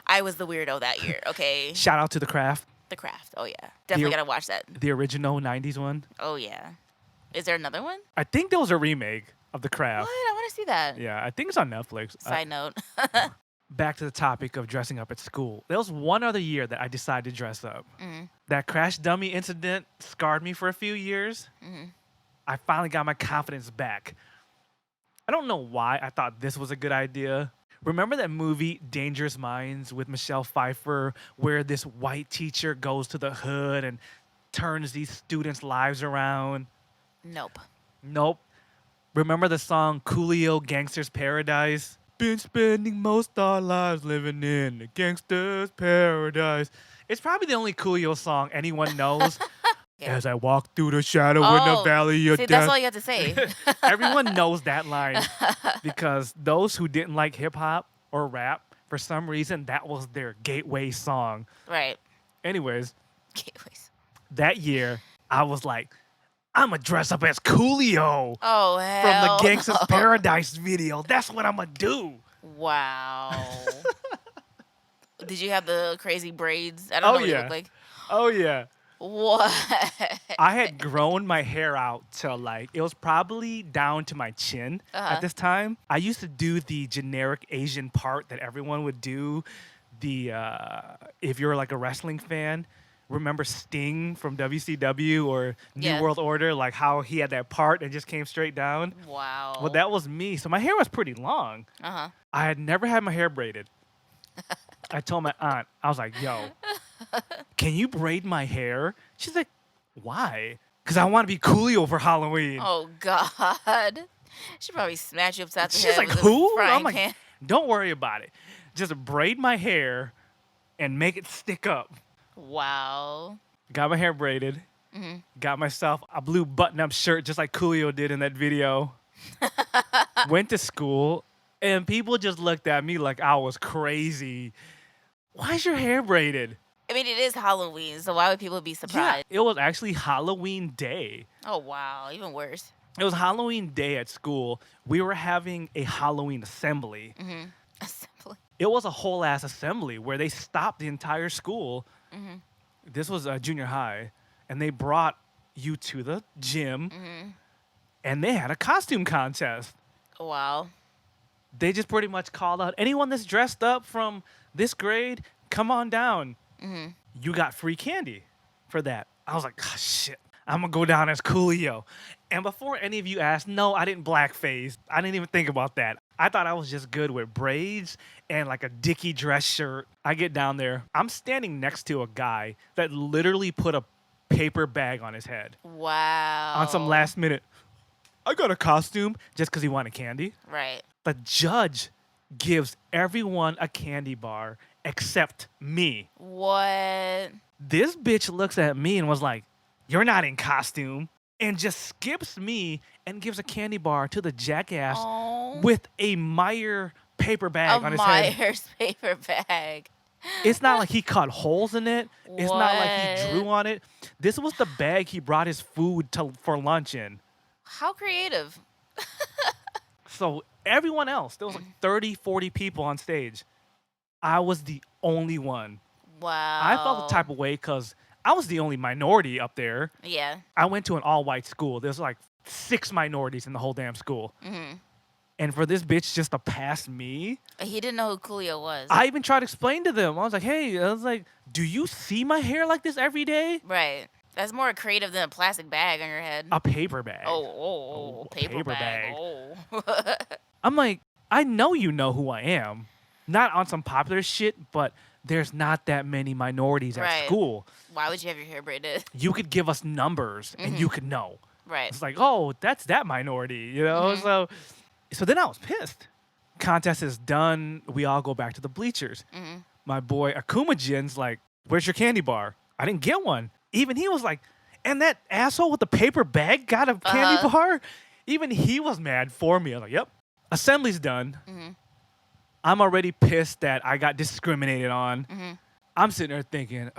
Speaker 2: I was the weirdo that year, okay?
Speaker 1: Shout out to The Craft.
Speaker 2: The Craft, oh yeah. Definitely gotta watch that.
Speaker 1: The original 90s one.
Speaker 2: Oh yeah. Is there another one?
Speaker 1: I think there was a remake of The Craft.
Speaker 2: What? I want to see that.
Speaker 1: Yeah, I think it's on Netflix.
Speaker 2: Side note.
Speaker 1: Back to the topic of dressing up at school. There was one other year that I decided to dress up. That crash dummy incident scarred me for a few years. I finally got my confidence back. I don't know why I thought this was a good idea. Remember that movie Dangerous Minds with Michelle Pfeiffer, where this white teacher goes to the hood and turns these students' lives around?
Speaker 2: Nope.
Speaker 1: Nope. Remember the song Coolio Gangster's Paradise? Been spending most our lives living in a gangster's paradise. It's probably the only Coolio song anyone knows. As I walk through the shadow in the valley of death.
Speaker 2: That's all you have to say.
Speaker 1: Everyone knows that line because those who didn't like hip hop or rap, for some reason, that was their gateway song.
Speaker 2: Right.
Speaker 1: Anyways,
Speaker 2: Gateways.
Speaker 1: that year, I was like, I'm going to dress up as Coolio
Speaker 2: Oh,
Speaker 1: from
Speaker 2: hell
Speaker 1: the Gangsta's
Speaker 2: no.
Speaker 1: Paradise video. That's what I'm going to do.
Speaker 2: Wow. Did you have the crazy braids? I don't know what you look like.
Speaker 1: Oh, yeah.
Speaker 2: What?
Speaker 1: I had grown my hair out to like, it was probably down to my chin at this time. I used to do the generic Asian part that everyone would do. If you're like a wrestling fan, remember Sting from WCW or New
Speaker 2: Yeah.
Speaker 1: World Order, like how he had that part and just came straight down. Well,
Speaker 2: Wow.
Speaker 1: that was me. So my hair was pretty long.
Speaker 2: Uh-huh.
Speaker 1: I had never had my hair braided. I told my aunt, I was like, yo, can you braid my hair? She's like, why? Because I want to be Coolio for Halloween.
Speaker 2: Oh God. She probably smash you upside the
Speaker 1: She's
Speaker 2: head
Speaker 1: like,
Speaker 2: with a
Speaker 1: who? I'm
Speaker 2: frying
Speaker 1: like,
Speaker 2: pan.
Speaker 1: don't worry about it. Just braid my hair and make it stick up.
Speaker 2: Wow.
Speaker 1: Got my hair braided.
Speaker 2: Hmm.
Speaker 1: Got myself a blue button-up shirt just like Coolio did in that video. Went to school, and people just looked at me like I was crazy. Why is your hair braided?
Speaker 2: I mean, it is Halloween, so why would people be
Speaker 1: Yeah,
Speaker 2: surprised?
Speaker 1: it was actually Halloween day.
Speaker 2: Oh wow, even worse.
Speaker 1: It was Halloween day at school. We were having a Halloween assembly.
Speaker 2: Mm-hmm. Assembly.
Speaker 1: It was a whole ass assembly where they stopped the entire school.
Speaker 2: Mm-hmm.
Speaker 1: This was junior high, and they brought you to the gym,
Speaker 2: Mm-hmm.
Speaker 1: and they had a costume contest.
Speaker 2: Wow.
Speaker 1: They just pretty much called out anyone that's dressed up from this grade, come on down.
Speaker 2: Mm-hmm.
Speaker 1: You got free candy for that. I was like, oh, shit, I'm gonna go down as Coolio. And before any of you asked, no, I didn't blackface. I didn't even think about that. I thought I was just good with braids and like a dicky dress shirt. I get down there. I'm standing next to a guy that literally put a paper bag on his head
Speaker 2: Wow.
Speaker 1: on some last minute. I got a costume just because he wanted candy.
Speaker 2: Right.
Speaker 1: The judge gives everyone a candy bar except me.
Speaker 2: What?
Speaker 1: This bitch looks at me and was like, you're not in costume, and just skips me and gives a candy bar to the jackass
Speaker 2: Oh.
Speaker 1: with a Meyer paper bag
Speaker 2: A
Speaker 1: on his head.
Speaker 2: Myers paper bag.
Speaker 1: It's not like he cut holes in it. It's not like he
Speaker 2: What?
Speaker 1: drew on it. This was the bag he brought his food for lunch in.
Speaker 2: How creative.
Speaker 1: So everyone else, there was like 30, 40 people on stage. I was the only one.
Speaker 2: Wow.
Speaker 1: I felt the type of way because I was the only minority up there.
Speaker 2: Yeah.
Speaker 1: I went to an all-white school. There's like 6 minorities in the whole damn school.
Speaker 2: Mm-hmm.
Speaker 1: And for this bitch just to pass me,
Speaker 2: He didn't know who Coolio was.
Speaker 1: I even tried to explain to them. I was like, hey, do you see my hair like this every day?
Speaker 2: Right. That's more creative than a plastic bag on your head.
Speaker 1: A paper bag.
Speaker 2: Oh,
Speaker 1: a
Speaker 2: paper,
Speaker 1: paper
Speaker 2: bag.
Speaker 1: bag.
Speaker 2: Oh.
Speaker 1: I'm like, I know you know who I am. Not on some popular shit, but there's not that many minorities at
Speaker 2: Right.
Speaker 1: school.
Speaker 2: Why would you have your hair braided?
Speaker 1: You could give us numbers and you could know.
Speaker 2: Right.
Speaker 1: It's like, oh, that's that minority, you know? So then I was pissed. Contest is done. We all go back to the bleachers.
Speaker 2: Mm-hmm.
Speaker 1: My boy Akuma Jin's like, where's your candy bar? I didn't get one. Even he was like, and that asshole with the paper bag got a candy bar? Even he was mad for me. I was like, yep. Assembly's done.
Speaker 2: Mm-hmm.
Speaker 1: I'm already pissed that I got discriminated on.
Speaker 2: Mm-hmm.
Speaker 1: I'm sitting there thinking,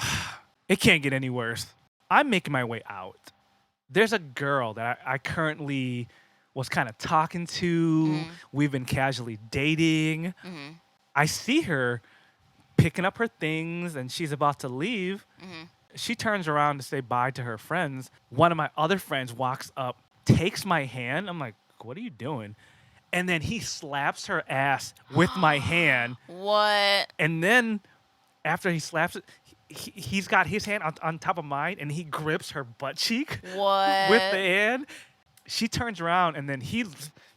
Speaker 1: it can't get any worse. I'm making my way out. There's a girl that I currently was kind of talking to. We've been casually dating.
Speaker 2: Mm-hmm.
Speaker 1: I see her picking up her things and she's about to leave.
Speaker 2: Mm-hmm.
Speaker 1: She turns around to say bye to her friends. One of my other friends walks up, takes my hand. I'm like, what are you doing? And then he slaps her ass with my hand.
Speaker 2: What?
Speaker 1: And then after he slaps it, he's got his hand on top of mine and he grips her butt cheek
Speaker 2: What?
Speaker 1: with the hand. She turns around and then he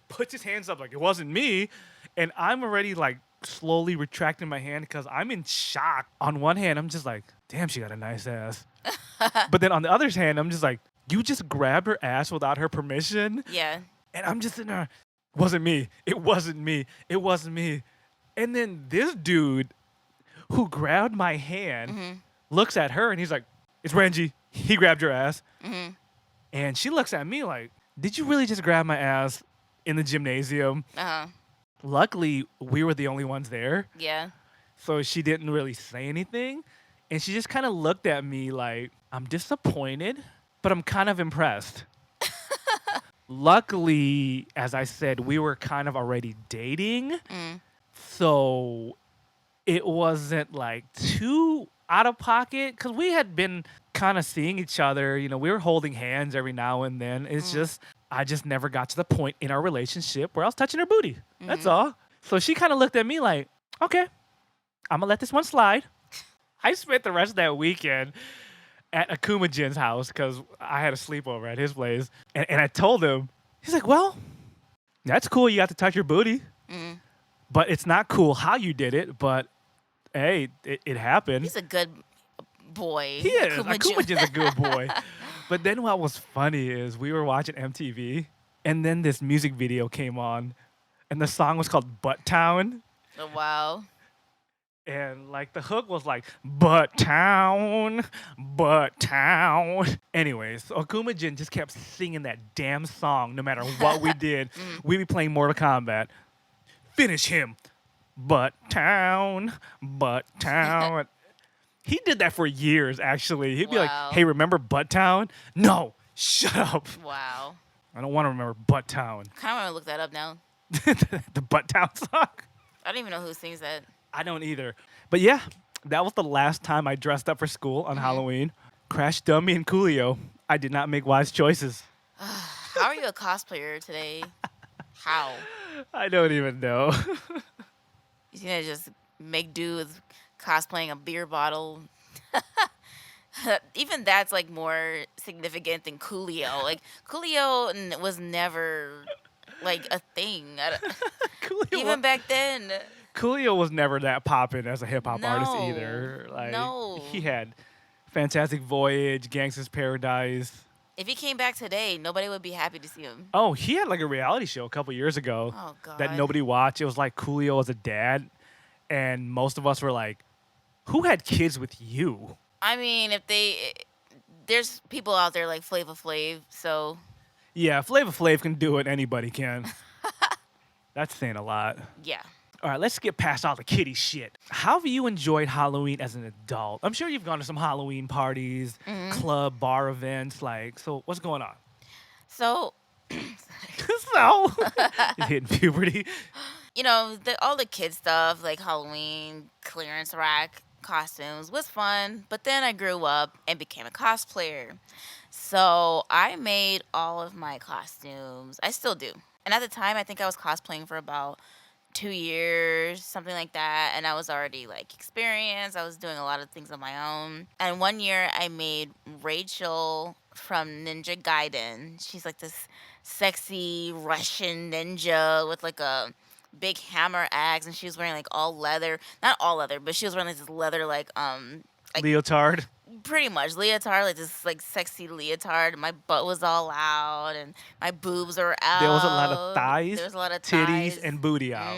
Speaker 1: puts his hands up like it wasn't me. And I'm already like slowly retracting my hand because I'm in shock. On one hand, I'm just like, damn, she got a nice ass. But then on the other hand, I'm just like, you just grabbed her ass without her permission?
Speaker 2: Yeah.
Speaker 1: And I'm just sitting there, wasn't me. It wasn't me. It wasn't me. And then this dude who grabbed my hand looks at her and he's like, it's Renji. He grabbed your ass.
Speaker 2: Mm-hmm.
Speaker 1: And she looks at me like, did you really just grab my ass in the gymnasium?
Speaker 2: Uh-huh.
Speaker 1: Luckily, we were the only ones there.
Speaker 2: Yeah.
Speaker 1: So she didn't really say anything. And she just kind of looked at me like, I'm disappointed, but I'm kind of impressed. Luckily, as I said, we were kind of already dating.
Speaker 2: Mm.
Speaker 1: So it wasn't like too out of pocket because we had been kind of seeing each other. You know, we were holding hands every now and then. It's just, I just never got to the point in our relationship where I was touching her booty. That's all. So she kind of looked at me like, okay, I'm going to let this one slide. I spent the rest of that weekend at Akumajin's house because I had a sleepover at his place, and I told him, he's like, "Well, that's cool. You got to touch your booty,
Speaker 2: Mm.
Speaker 1: but it's not cool how you did it. But hey, it happened."
Speaker 2: He's a good boy.
Speaker 1: He is.
Speaker 2: Akuma
Speaker 1: Akumajin's a good boy. But then what was funny is we were watching MTV, and then this music video came on, and the song was called "Butt Town."
Speaker 2: Oh, wow.
Speaker 1: And like the hook was like "Butt Town, Butt Town." Anyways, so Akumajin just kept singing that damn song no matter what we did. We'd be playing Mortal Kombat. Finish him, Butt Town, Butt Town. He did that for years. Actually, he'd be like,
Speaker 2: Wow.
Speaker 1: "Hey, remember Butt Town?" No, shut up.
Speaker 2: Wow.
Speaker 1: I don't want to remember Butt Town.
Speaker 2: Kind of want to look that up now.
Speaker 1: The Butt Town song.
Speaker 2: I don't even know who sings that.
Speaker 1: I don't either. But yeah, that was the last time I dressed up for school on Halloween. Crash Dummy and Coolio. I did not make wise choices.
Speaker 2: How are you a cosplayer today? How?
Speaker 1: I don't even know.
Speaker 2: You gonna just make do with cosplaying a beer bottle? Even that's like more significant than Coolio. Like Coolio was never like a thing. Even back then.
Speaker 1: Coolio was never that poppin' as a hip hop artist
Speaker 2: No,
Speaker 1: either. Like
Speaker 2: no.
Speaker 1: he had Fantastic Voyage, Gangsta's Paradise.
Speaker 2: If he came back today, nobody would be happy to see him.
Speaker 1: Oh, he had like a reality show a couple years ago
Speaker 2: Oh God.
Speaker 1: that nobody watched. It was like Coolio as a dad, and most of us were like, "Who had kids with you?"
Speaker 2: I mean, there's people out there like Flava Flav, so
Speaker 1: Yeah, Flava Flav can do it. Anybody can. That's saying a lot.
Speaker 2: yeah.
Speaker 1: All right, let's get past all the kiddie shit. How have you enjoyed Halloween as an adult? I'm sure you've gone to some Halloween parties, club, bar events. Like, so what's going on?
Speaker 2: So,
Speaker 1: So, you're hitting puberty.
Speaker 2: you know, all the kid stuff like Halloween clearance rack costumes was fun, but then I grew up and became a cosplayer. So I made all of my costumes. I still do. And at the time, I think I was cosplaying for about 2 years, something like that. And I was already like experienced. I was doing a lot of things on my own. And one year I made Rachel from Ninja Gaiden. She's like this sexy Russian ninja with like a big hammer axe, and she was wearing like all leather. Not all leather, but she was wearing like this leather like
Speaker 1: Leotard.
Speaker 2: pretty much leotard, like this like sexy leotard. My butt was all out and my boobs were out.
Speaker 1: There was a lot of thighs,
Speaker 2: There was a lot of
Speaker 1: titties,
Speaker 2: thighs.
Speaker 1: and booty out.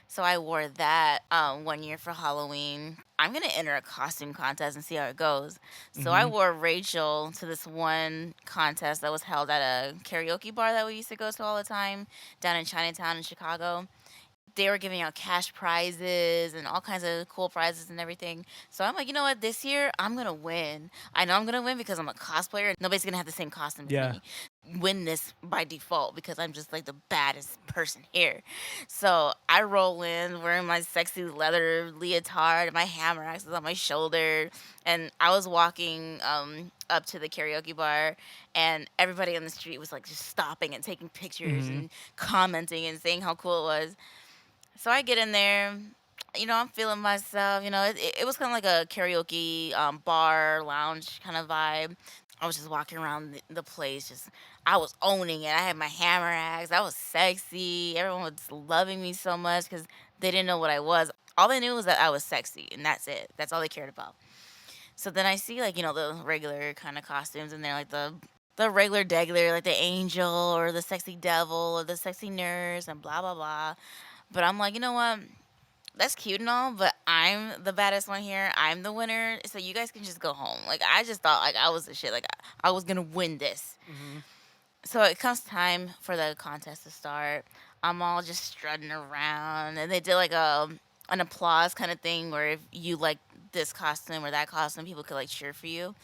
Speaker 2: So I wore that one year for Halloween. I'm gonna enter a costume contest and see how it goes. So I wore Rachel to this one contest that was held at a karaoke bar that we used to go to all the time down in Chinatown in Chicago. They were giving out cash prizes and all kinds of cool prizes and everything. So I'm like, you know what? This year I'm gonna win. I know I'm gonna win because I'm a cosplayer. Nobody's gonna have the same costume as
Speaker 1: Yeah.
Speaker 2: me. Win this by default because I'm just like the baddest person here. So I roll in wearing my sexy leather leotard, my hammer axe is on my shoulder, and I was walking up to the karaoke bar, and everybody on the street was like just stopping and taking pictures and commenting and saying how cool it was. So I get in there, you know, I'm feeling myself. You know, it was kind of like a karaoke bar, lounge kind of vibe. I was just walking around the place, just, I was owning it. I had my hammer axe. I was sexy. Everyone was loving me so much because they didn't know what I was. All they knew was that I was sexy, and that's it. That's all they cared about. So then I see, like, you know, the regular kind of costumes, and they're like the regular degular, like the angel or the sexy devil or the sexy nurse and blah, blah, blah. But I'm like, you know what? That's cute and all, but I'm the baddest one here. I'm the winner, so you guys can just go home. Like, I just thought like I was the shit. Like I was gonna win this. So it comes time for the contest to start. I'm all just strutting around, and they did like an applause kind of thing where if you like this costume or that costume, people could like cheer for you,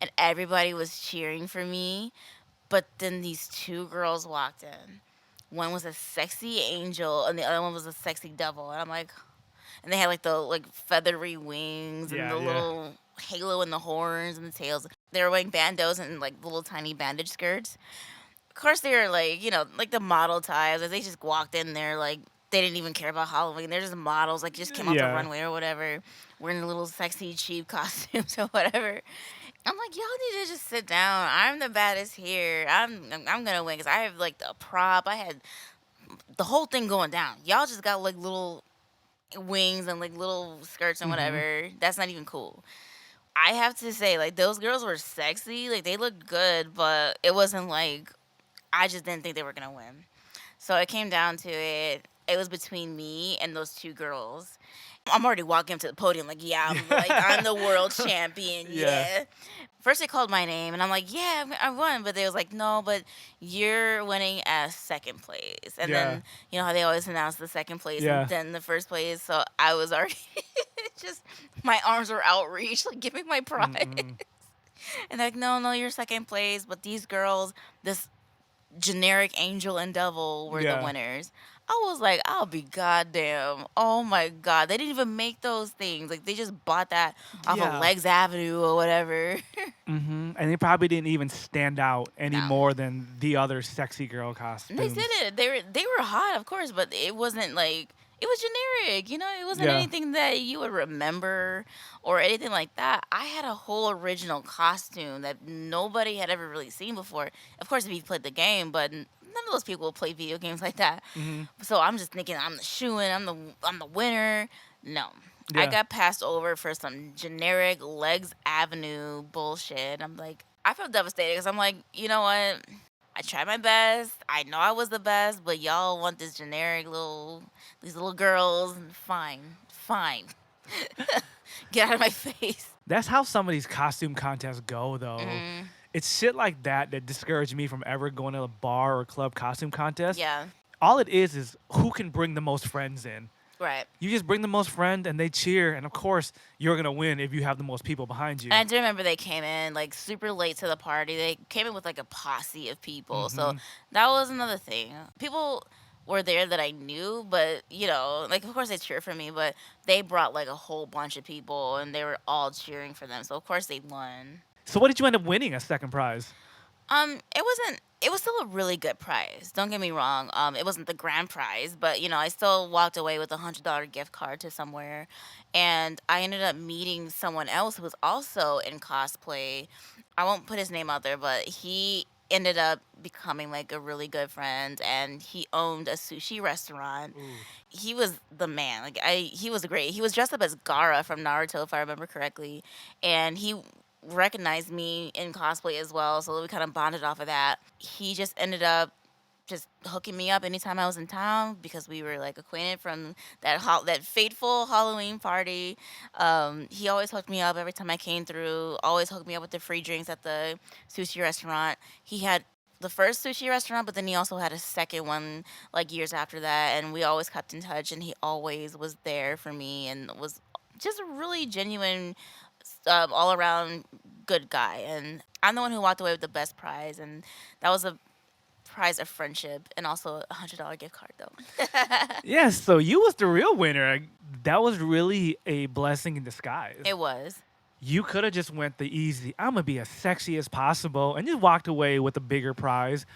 Speaker 2: and everybody was cheering for me. But then these two girls walked in. One was a sexy angel, and the other one was a sexy devil. And I'm like, and they had like the like feathery wings and
Speaker 1: Yeah,
Speaker 2: the
Speaker 1: yeah.
Speaker 2: little halo in the horns and the tails. They were wearing bandos and like little tiny bandage skirts. Of course, they were like, you know, like the model types. Like, they just walked in there like they didn't even care about Halloween. They're just models, like just came off the
Speaker 1: Yeah.
Speaker 2: runway or whatever, wearing little sexy cheap costumes or whatever. I'm y'all need to just sit down. I'm the baddest here. I'm gonna win because I have like the prop. I had the whole thing going down. Y'all just got like little wings and like little skirts and
Speaker 1: Mm-hmm.
Speaker 2: whatever. That's not even cool. I have to say, like those girls were sexy. Like they looked good, but it wasn't like I just didn't think they were gonna win. So it came down to it. It was between me and those two girls. I'm already walking up to the podium like, yeah, I'm the world champion,
Speaker 1: Yeah.
Speaker 2: yeah. First they called my name and I'm like, yeah, I won, but they was like, no, but you're winning as second place. And
Speaker 1: Yeah.
Speaker 2: then you know how they always announce the second place and
Speaker 1: Yeah.
Speaker 2: then the first place. So I was already just my arms were outreached, like give me my prize.
Speaker 1: Mm-mm.
Speaker 2: And they're like, no, no, you're second place, but these girls, this generic angel and devil were the
Speaker 1: Yeah.
Speaker 2: winners. I was like, I'll be goddamn. Oh my god. They didn't even make those things. Like they just bought that off of
Speaker 1: Yeah.
Speaker 2: Legs Avenue or whatever.
Speaker 1: Mm-hmm. And they probably didn't even stand out any
Speaker 2: No.
Speaker 1: more than the other sexy girl
Speaker 2: And they
Speaker 1: costumes.
Speaker 2: did it. They were hot, of course, but it wasn't like it was generic, you know, it wasn't
Speaker 1: Yeah.
Speaker 2: anything that you would remember or anything like that. I had a whole original costume that nobody had ever really seen before. Of course, if you played the game, but none of those people play video games like that.
Speaker 1: Mm-hmm.
Speaker 2: So I'm just thinking I'm the shoo-in, I'm the winner. No. I
Speaker 1: Yeah.
Speaker 2: got passed over for some generic Legs Avenue bullshit. I'm like, I felt devastated because I'm like, you know what? I tried my best. I know I was the best, but y'all want this generic these little girls. Fine, fine. Get out of my face.
Speaker 1: That's how some of these costume contests go, though.
Speaker 2: Hmm.
Speaker 1: It's shit like that that discouraged me from ever going to a bar or club costume contest.
Speaker 2: Yeah,
Speaker 1: All it is who can bring the most friends in.
Speaker 2: right.
Speaker 1: You just bring the most friends and they cheer, and of course you're gonna win if you have the most people behind you.
Speaker 2: And I do remember they came in like super late to the party. They came in with like a posse of people. So
Speaker 1: Mm-hmm.
Speaker 2: that was another thing. People were there that I knew, but you know, like of course they cheered for me, but they brought like a whole bunch of people and they were all cheering for them. So of course they won.
Speaker 1: So what did you end up winning a second prize?
Speaker 2: It wasn't. It was still a really good prize. Don't get me wrong. It wasn't the grand prize, but you know, I still walked away with $100 gift card to somewhere, and I ended up meeting someone else who was also in cosplay. I won't put his name out there, but he ended up becoming like a really good friend, and he owned a sushi restaurant.
Speaker 1: Ooh.
Speaker 2: He was the man. He was great. He was dressed up as Gara from Naruto, if I remember correctly, and he recognized me in cosplay as well. So we kind of bonded off of that. He just ended up just hooking me up anytime I was in town because we were like acquainted from that fateful Halloween party. He always hooked me up every time I came through. Always hooked me up with the free drinks at the sushi restaurant. He had the first sushi restaurant, but then he also had a second one like years after that, and we always kept in touch. And he always was there for me and was just a really genuine, all around good guy. And I'm the one who walked away with the best prize, and that was a prize of friendship and also $100 gift card though.
Speaker 1: Yeah, so you was the real winner. That was really a blessing in disguise.
Speaker 2: It was.
Speaker 1: You could have just went the easy, I'm gonna be as sexy as possible, and just walked away with a bigger prize.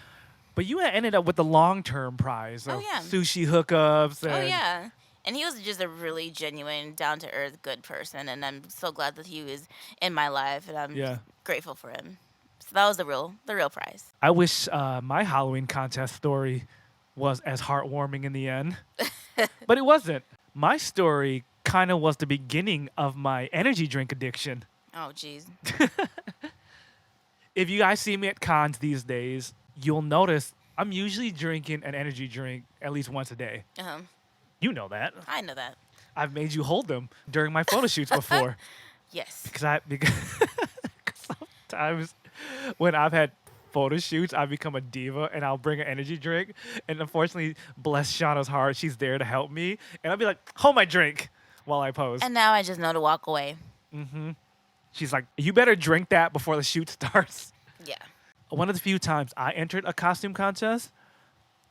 Speaker 1: But you ended up with the long-term prize
Speaker 2: Oh
Speaker 1: of
Speaker 2: yeah.
Speaker 1: sushi hookups
Speaker 2: Oh
Speaker 1: and
Speaker 2: yeah. And he was just a really genuine, down to earth, good person, and I'm so glad that he was in my life, and I'm
Speaker 1: yeah.
Speaker 2: grateful for him. So that was the real prize.
Speaker 1: I wish my Halloween contest story was as heartwarming in the end, but it wasn't. My story kind of was the beginning of my energy drink addiction.
Speaker 2: Oh jeez.
Speaker 1: If you guys see me at cons these days, you'll notice I'm usually drinking an energy drink at least once a day.
Speaker 2: Uh-huh.
Speaker 1: You know that.
Speaker 2: I know that.
Speaker 1: I've made you hold them during my photo shoots before
Speaker 2: Yes.
Speaker 1: because sometimes when I've had photo shoots, I become a diva and I'll bring an energy drink. And unfortunately, bless Shana's heart, she's there to help me. And I'll be like, hold my drink while I pose.
Speaker 2: And now I just know to walk away.
Speaker 1: Mm-hmm. She's like, you better drink that before the shoot starts.
Speaker 2: Yeah.
Speaker 1: One of the few times I entered a costume contest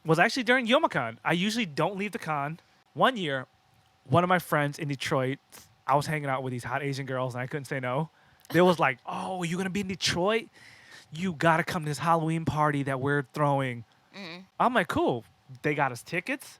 Speaker 1: was actually during Youmacon. I usually don't leave the con. One year, one of my friends in Detroit, I was hanging out with these hot Asian girls and I couldn't say no. They was like, oh, you gonna be in Detroit? You gotta come to this Halloween party that we're throwing.
Speaker 2: Mm-hmm.
Speaker 1: I'm like, cool. They got us tickets.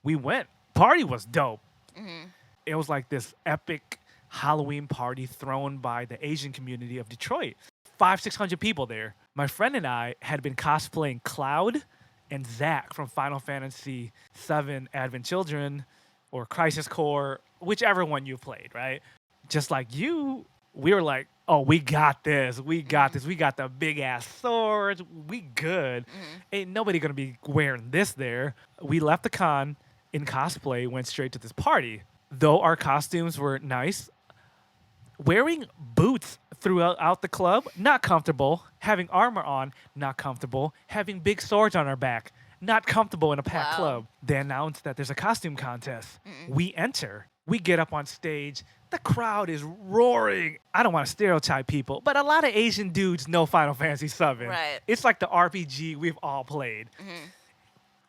Speaker 1: We went. Party was dope.
Speaker 2: Mm-hmm.
Speaker 1: It was like this epic Halloween party thrown by the Asian community of Detroit. 500-600 people there. My friend and I had been cosplaying Cloud and Zack from Final Fantasy VII Advent Children or Crisis Core, whichever one you played, right? Just like you, we were like, oh, we got this. We got this. We got the big ass swords. We good. Ain't nobody gonna be wearing this there. We left the con in cosplay, went straight to this party. Though our costumes were nice, wearing boots throughout the club, not comfortable. Having armor on, not comfortable. Having big swords on our back, not comfortable in a packed
Speaker 2: Wow.
Speaker 1: club. They announced that there's a costume contest. We enter. We get up on stage. The crowd is roaring. I don't want to stereotype people, but a lot of Asian dudes know Final Fantasy VII.
Speaker 2: Right.
Speaker 1: It's like the RPG we've all played.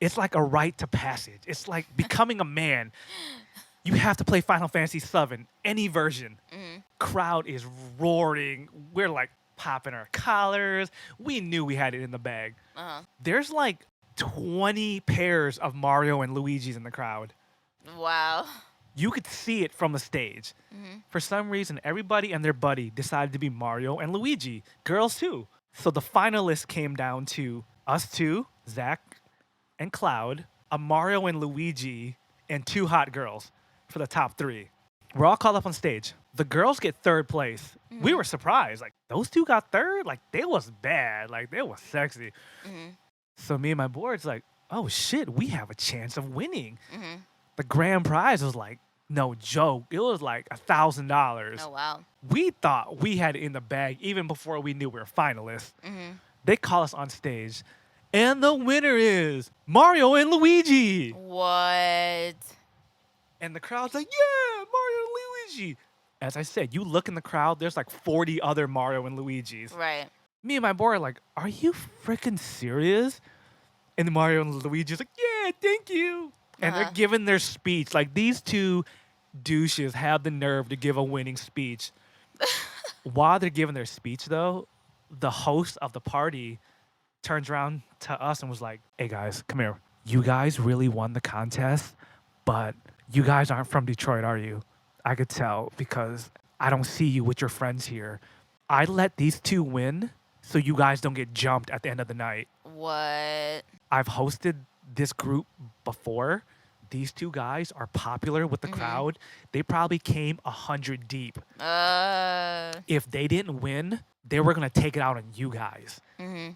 Speaker 1: It's like a rite to passage. It's like becoming a man. You have to play Final Fantasy VII, any version. Crowd is roaring. We're like popping our collars. We knew we had it in the bag. There's like 20 pairs of Mario and Luigi's in the crowd.
Speaker 2: Wow.
Speaker 1: You could see it from the stage. For some reason, everybody and their buddy decided to be Mario and Luigi. Girls too. So the finalists came down to us two, Zach and Cloud, a Mario and Luigi, and 2 hot girls for the top 3. We're all called up on stage. The girls get 3rd place. We were surprised. Like, those 2 got 3rd? Like, they was bad. Like, they was sexy. So me and my board's like, oh shit, we have a chance of winning. The grand prize was like, no joke. It was like $1,000.
Speaker 2: Oh, wow.
Speaker 1: We thought we had it in the bag even before we knew we were finalists. They call us on stage, and the winner is Mario and Luigi.
Speaker 2: What?
Speaker 1: And the crowd's like, yeah, Mario and Luigi. As I said, you look in the crowd, there's like 40 other Mario and Luigis.
Speaker 2: Right.
Speaker 1: Me and my boy are like, are you freaking serious? And Mario and Luigi's like, yeah, thank you. And they're giving their speech. Like, these 2 douches have the nerve to give a winning speech. While they're giving their speech, though, the host of the party turns around to us and was like, hey, guys, come here. You guys really won the contest, but you guys aren't from Detroit, are you? I could tell because I don't see you with your friends here. I let these 2 win so you guys don't get jumped at the end of the night.
Speaker 2: What?
Speaker 1: I've hosted this group before. These 2 guys are popular with the crowd. They probably came 100 deep. If they didn't win, they were going to take it out on you guys.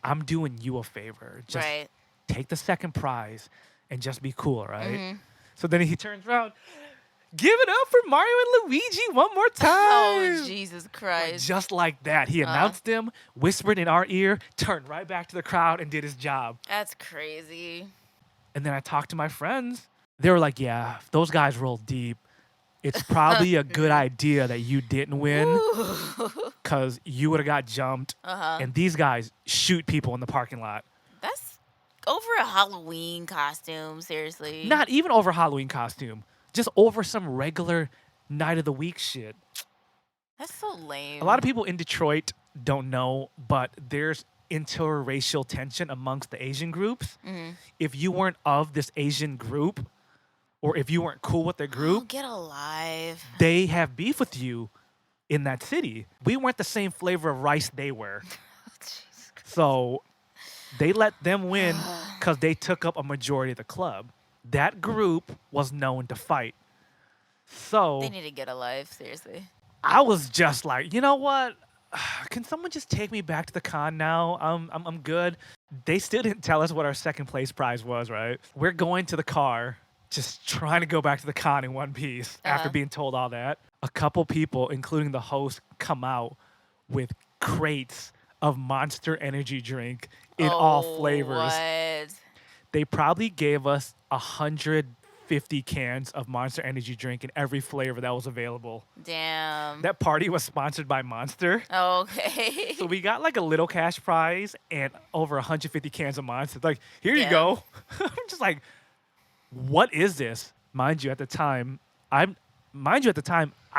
Speaker 1: I'm doing you a favor. Just take the 2nd prize and just be cool, right? So then he turns around, give it up for Mario and Luigi one more time.
Speaker 2: Oh, Jesus Christ.
Speaker 1: Just like that. He announced them, whispered in our ear, turned right back to the crowd and did his job.
Speaker 2: That's crazy.
Speaker 1: And then I talked to my friends. They were like, yeah, those guys rolled deep. It's probably a good idea that you didn't win because you would have got jumped. And these guys shoot people in the parking lot.
Speaker 2: That's over a Halloween costume, seriously.
Speaker 1: Not even over Halloween costume. Just over some regular night of the week shit.
Speaker 2: That's so lame.
Speaker 1: A lot of people in Detroit don't know, but there's interracial tension amongst the Asian groups. If you weren't of this Asian group, or if you weren't cool with their group,
Speaker 2: Oh, get alive.
Speaker 1: they have beef with you in that city. We weren't the same flavor of rice they were. So they let them win because they took up a majority of the club. That group was known to fight. So
Speaker 2: They need to get alive, seriously.
Speaker 1: I was just like, you know what? Can someone just take me back to the con now? I'm good. They still didn't tell us what our 2nd place prize was, right? We're going to the car, just trying to go back to the con in one piece after being told all that. A couple people, including the host, come out with crates of Monster Energy drink in all flavors.
Speaker 2: What?
Speaker 1: They probably gave us 150 cans of Monster Energy drink in every flavor that was available.
Speaker 2: Damn.
Speaker 1: That party was sponsored by Monster.
Speaker 2: Okay.
Speaker 1: So we got like a little cash prize and over 150 cans of Monster. Like, here you
Speaker 2: Yeah.
Speaker 1: go. I'm just like, what is this? Mind you, at the time, I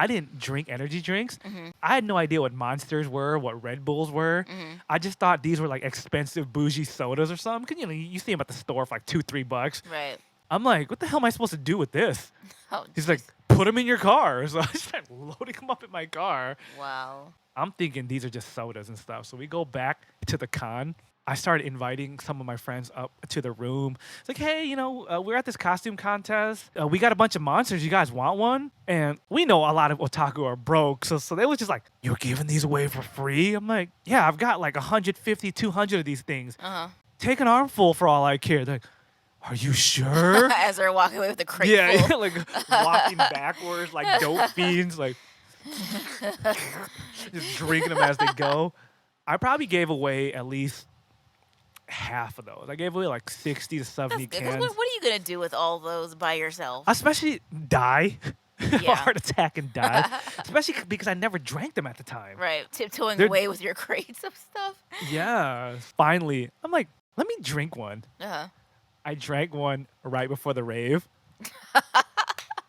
Speaker 1: didn't drink energy drinks. I had no idea what Monsters were, what Red Bulls were. I just thought these were like expensive bougie sodas or something. 'Cause, you know, you see them at the store for like $2-3.
Speaker 2: Right.
Speaker 1: I'm like, what the hell am I supposed to do with this?
Speaker 2: Oh,
Speaker 1: He's like, put them in your car. So I started loading them up in my car.
Speaker 2: wow.
Speaker 1: I'm thinking these are just sodas and stuff. So we go back to the con. I started inviting some of my friends up to the room. It's like, hey, we're at this costume contest. We got a bunch of monsters. You guys want one? And we know a lot of otaku are broke. So they was just like, you're giving these away for free? I'm like, yeah, I've got like 150, 200 of these things. Take an armful for all I care. They're like, are you sure?
Speaker 2: As they're walking away with the crate
Speaker 1: Yeah,
Speaker 2: full.
Speaker 1: like walking backwards like dope fiends, like just drinking them as they go. I probably gave away at least half of those. I gave away like 60 to 70
Speaker 2: That's good. 'Cause
Speaker 1: cans.
Speaker 2: what are you gonna do with all those by yourself?
Speaker 1: Especially die.
Speaker 2: Yeah.
Speaker 1: Heart attack and die. Especially because I never drank them at the time.
Speaker 2: Right, tiptoeing
Speaker 1: They're-
Speaker 2: away with your crates of stuff.
Speaker 1: Yeah. Finally, I'm like, let me drink one.
Speaker 2: Uh-huh.
Speaker 1: I drank one right before the rave.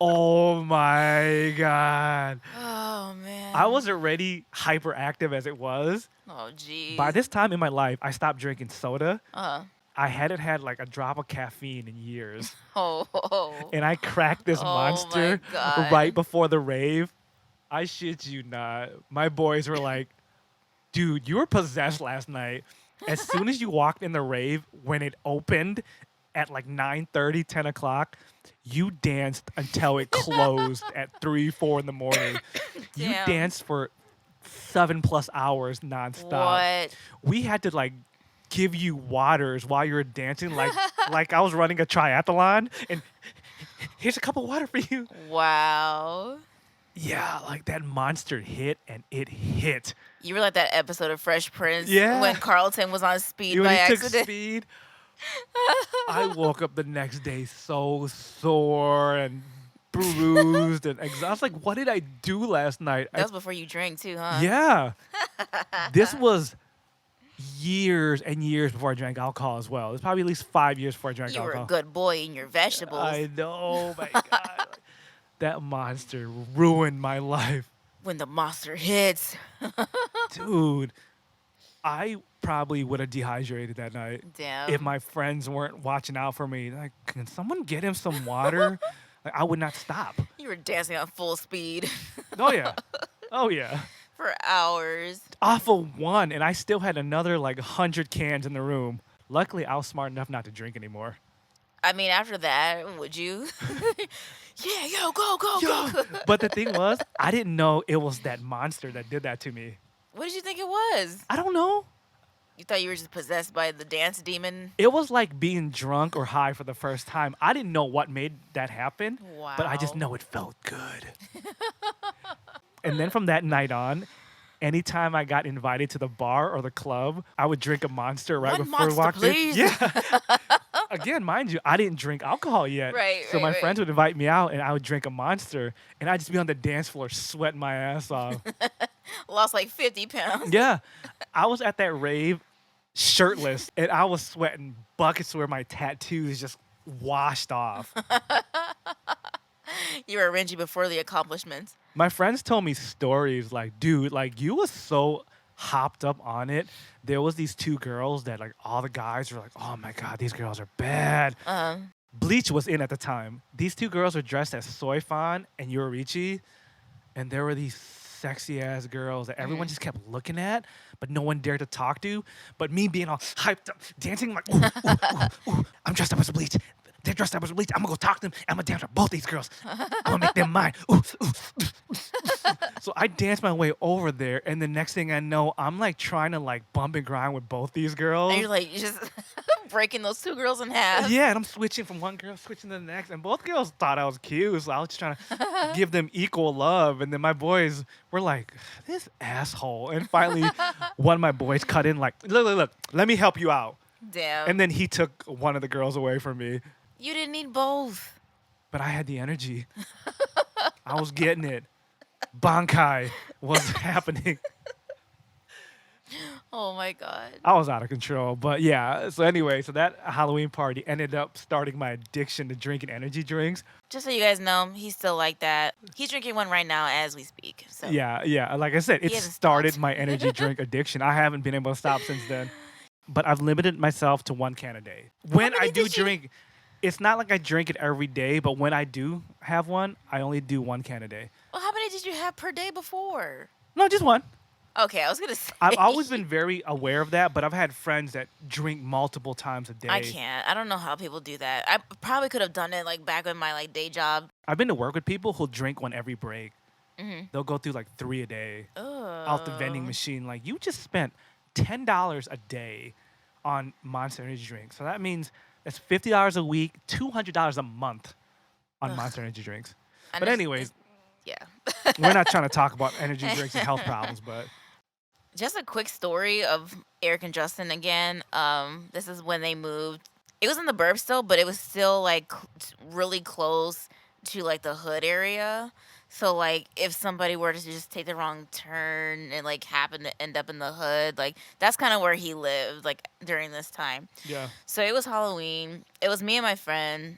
Speaker 1: Oh my God.
Speaker 2: Oh man.
Speaker 1: I was already hyperactive as it was.
Speaker 2: Oh geez.
Speaker 1: By this time in my life, I stopped drinking soda.
Speaker 2: Uh-huh.
Speaker 1: I hadn't had like a drop of caffeine in years.
Speaker 2: Oh.
Speaker 1: And I cracked this
Speaker 2: Oh
Speaker 1: monster
Speaker 2: my God.
Speaker 1: right before the rave. I shit you not. My boys were like, dude, you were possessed last night. As soon as you walked in the rave, when it opened at like 9:30, 10 o'clock, you danced until it closed at 3, 4 in the morning. You
Speaker 2: Damn.
Speaker 1: danced for 7+ hours nonstop.
Speaker 2: What?
Speaker 1: We had to like give you waters while you were dancing, like I was running a triathlon, and here's a cup of water for you.
Speaker 2: Wow.
Speaker 1: Yeah, like that monster hit, and it hit.
Speaker 2: You were like that episode of Fresh Prince
Speaker 1: Yeah.
Speaker 2: when Carlton was on speed
Speaker 1: When
Speaker 2: by
Speaker 1: he took
Speaker 2: accident.
Speaker 1: speed. I woke up the next day so sore and bruised and exhausted. I was like, what did I do last night?
Speaker 2: That was before you drank too, huh?
Speaker 1: Yeah. This was years and years before I drank alcohol as well. It was probably at least 5 years before I drank
Speaker 2: You were
Speaker 1: alcohol.
Speaker 2: a good boy eating your vegetables.
Speaker 1: I know, my God. That monster ruined my life.
Speaker 2: When the monster hits.
Speaker 1: Dude, I probably would have dehydrated that night
Speaker 2: Damn.
Speaker 1: if my friends weren't watching out for me. Like, can someone get him some water? Like, I would not stop.
Speaker 2: You were dancing on full speed
Speaker 1: Oh, yeah. Oh, yeah.
Speaker 2: for hours.
Speaker 1: Off of one, and I still had another like 100 cans in the room. Luckily, I was smart enough not to drink anymore.
Speaker 2: I mean, after that, would you? Yeah, yo, go.
Speaker 1: But the thing was, I didn't know it was that monster that did that to me.
Speaker 2: What did you think it was?
Speaker 1: I don't know.
Speaker 2: You thought you were just possessed by the dance demon?
Speaker 1: It was like being drunk or high for the first time. I didn't know what made that happen, but I just
Speaker 2: Wow.
Speaker 1: know it felt good. And then from that night on, anytime I got invited to the bar or the club, I would drink a monster right
Speaker 2: One
Speaker 1: before we
Speaker 2: monster,
Speaker 1: walked
Speaker 2: please.
Speaker 1: in. Yeah. Again, mind you, I didn't drink alcohol yet.
Speaker 2: Right,
Speaker 1: So
Speaker 2: right,
Speaker 1: my
Speaker 2: right.
Speaker 1: friends would invite me out and I would drink a monster and I'd just be on the dance floor sweating my ass off.
Speaker 2: Lost like 50 pounds.
Speaker 1: Yeah. I was at that rave shirtless and I was sweating buckets where my tattoos just washed off.
Speaker 2: You were Renji before the accomplishments.
Speaker 1: My friends told me stories like, dude, like you was so hopped up on it. There was these 2 girls that like all the guys were like, oh my God, these girls are bad. Bleach was in at the time. These 2 girls were dressed as Soifan and Yorichi, and there were these sexy ass girls that everyone just kept looking at, but no one dared to talk to. But me being all hyped up, dancing like, ooh, ooh, ooh, ooh. I'm dressed up as Bleach. They're dressed up as Bleach. I'm gonna go talk to them. I'm gonna dance with both these girls. I'm gonna make them mine. Ooh, ooh, ooh, ooh. So I danced my way over there, and the next thing I know, I'm like trying to like bump and grind with both these girls.
Speaker 2: And you're like, you're just breaking those 2 girls in half.
Speaker 1: Yeah, and I'm switching from one girl, switching to the next, and both girls thought I was cute, so I was just trying to give them equal love. And then my boys were like, "This asshole!" And finally, one of my boys cut in, like, "Look, let me help you out."
Speaker 2: Damn.
Speaker 1: And then he took one of the girls away from me,
Speaker 2: You didn't need both.
Speaker 1: but I had the energy. I was getting it. Bankai was happening.
Speaker 2: Oh my God.
Speaker 1: I was out of control. But yeah, so anyway, so that Halloween party ended up starting my addiction to drinking energy drinks.
Speaker 2: Just so you guys know, he's still like that. He's drinking one right now as we speak. So
Speaker 1: Yeah. Like I said, it
Speaker 2: hasn't
Speaker 1: started
Speaker 2: stopped.
Speaker 1: my energy drink addiction. I haven't been able to stop since then. But I've limited myself to 1 can a day. When
Speaker 2: many
Speaker 1: I do
Speaker 2: did you-
Speaker 1: drink, it's not like I drink it every day, but when I do have one, I only do 1 can a day.
Speaker 2: Well, how many did you have per day before?
Speaker 1: No, just one.
Speaker 2: Okay, I was gonna
Speaker 1: I've always
Speaker 2: say.
Speaker 1: been very aware of that, but I've had friends that drink multiple times a
Speaker 2: I
Speaker 1: day.
Speaker 2: can't. I don't know how people do that. I probably could have done it like back in my like day job.
Speaker 1: I've been to work with people who'll drink one every break.
Speaker 2: Mhm.
Speaker 1: They'll go through like 3 a day out the vending
Speaker 2: Oh.
Speaker 1: machine. Like, you just spent $10 a day on Monster Energy drinks. So that means that's $50 a week, $200 a month on
Speaker 2: Ugh.
Speaker 1: Monster Energy drinks.
Speaker 2: And
Speaker 1: But anyways,
Speaker 2: yeah.
Speaker 1: we're not trying to talk about energy drinks and health problems, but
Speaker 2: Just a quick story of Eric and Justin again. This is when they moved. It was in the burb still, but it was still like really close to like the hood area. So like if somebody were to just take the wrong turn and like happen to end up in the hood, like that's kind of where he lived like during this time.
Speaker 1: yeah.
Speaker 2: So it was Halloween. It was me and my friend.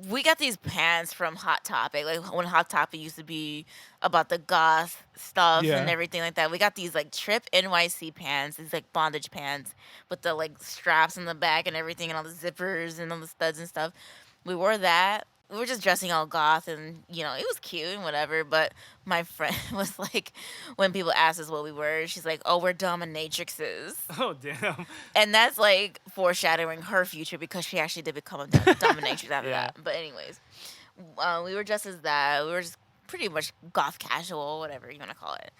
Speaker 2: We got these pants from Hot Topic, like when Hot Topic used to be about the goth stuff and
Speaker 1: Yeah.
Speaker 2: everything like that. We got these like Trip NYC pants, these like bondage pants with the like straps in the back and everything and all the zippers and all the studs and stuff. We wore that. We were just dressing all goth and it was cute and whatever. But my friend was like, when people asked us what we were, she's like, "Oh, we're dominatrixes."
Speaker 1: Oh, damn.
Speaker 2: And that's like foreshadowing her future because she actually did become a dominatrix after
Speaker 1: Yeah.
Speaker 2: that. But anyways, we were dressed as that. We were just pretty much goth casual, whatever you want to call it.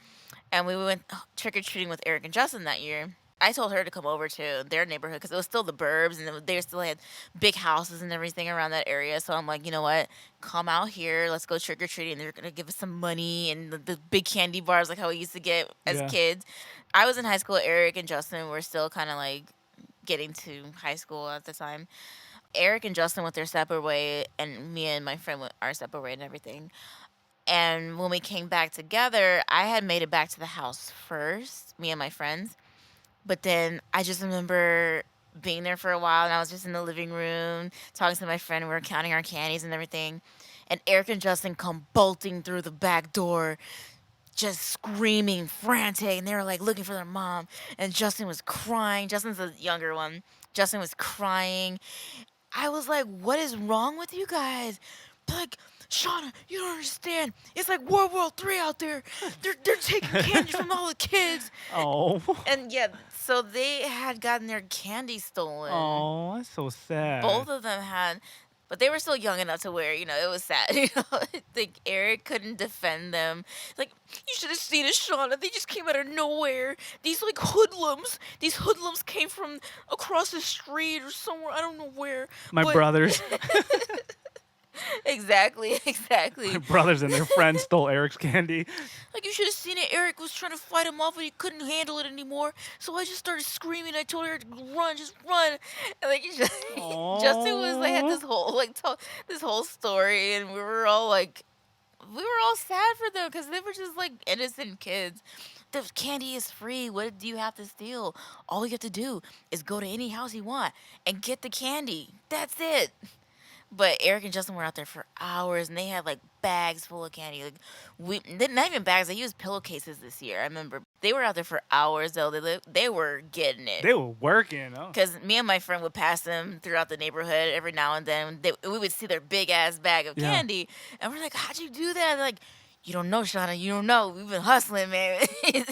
Speaker 2: And we went trick or treating with Eric and Justin that year. I told her to come over to their neighborhood because it was still the burbs and they still had big houses and everything around that area. So I'm like, you know what? Come out here. Let's go trick or treating. They're going to give us some money and the big candy bars like how we used to get as
Speaker 1: Yeah.
Speaker 2: kids. I was in high school. Eric and Justin were still kind of like getting to high school at the time. Eric and Justin went their separate way, and me and my friend went our separate way and everything. And when we came back together, I had made it back to the house first, me and my friends. But then I just remember being there for a while, and I was just in the living room talking to my friend. We were counting our candies and everything. And Eric and Justin come bolting through the back door, just screaming, frantic, and they were like looking for their mom. And Justin was crying. Justin's the younger one. Justin was crying. I was like, "What is wrong with you guys?" Like, "Shauna, you don't understand. It's like World War III out there. They're taking candy from all the kids."
Speaker 1: Oh.
Speaker 2: And yeah, so they had gotten their candy stolen.
Speaker 1: Oh, that's so sad.
Speaker 2: Both of them had, but they were still young enough to where it was sad. Like Eric couldn't defend them. Like, "You should have seen it, Shauna. They just came out of nowhere. These like hoodlums. These hoodlums came from across the street or somewhere. I don't know where.
Speaker 1: My
Speaker 2: But
Speaker 1: brothers,
Speaker 2: exactly,
Speaker 1: my
Speaker 2: exactly.
Speaker 1: brothers and their friends stole Eric's candy.
Speaker 2: Like you should have seen it. Eric was trying to fight him off, but he couldn't handle it anymore. So I just started screaming. I told her to run, just run. And like Justin was like had
Speaker 1: Oh.
Speaker 2: this whole this whole story, and we were all sad for them because they were just like innocent kids. The candy is free. What do you have to steal? All you have to do is go to any house you want and get the candy. That's it. But Eric and Justin were out there for hours, and they had like bags full of candy. Like not even bags. They used pillowcases this year. I remember they were out there for hours though. They were getting it.
Speaker 1: They were working. Oh.
Speaker 2: Cause me and my friend would pass them throughout the neighborhood every now and then. We would see their big ass bag of
Speaker 1: Yeah.
Speaker 2: candy, and we're like, "How'd you do that?" They're like, "You don't know, Shauna. You don't know. We've been hustling, man."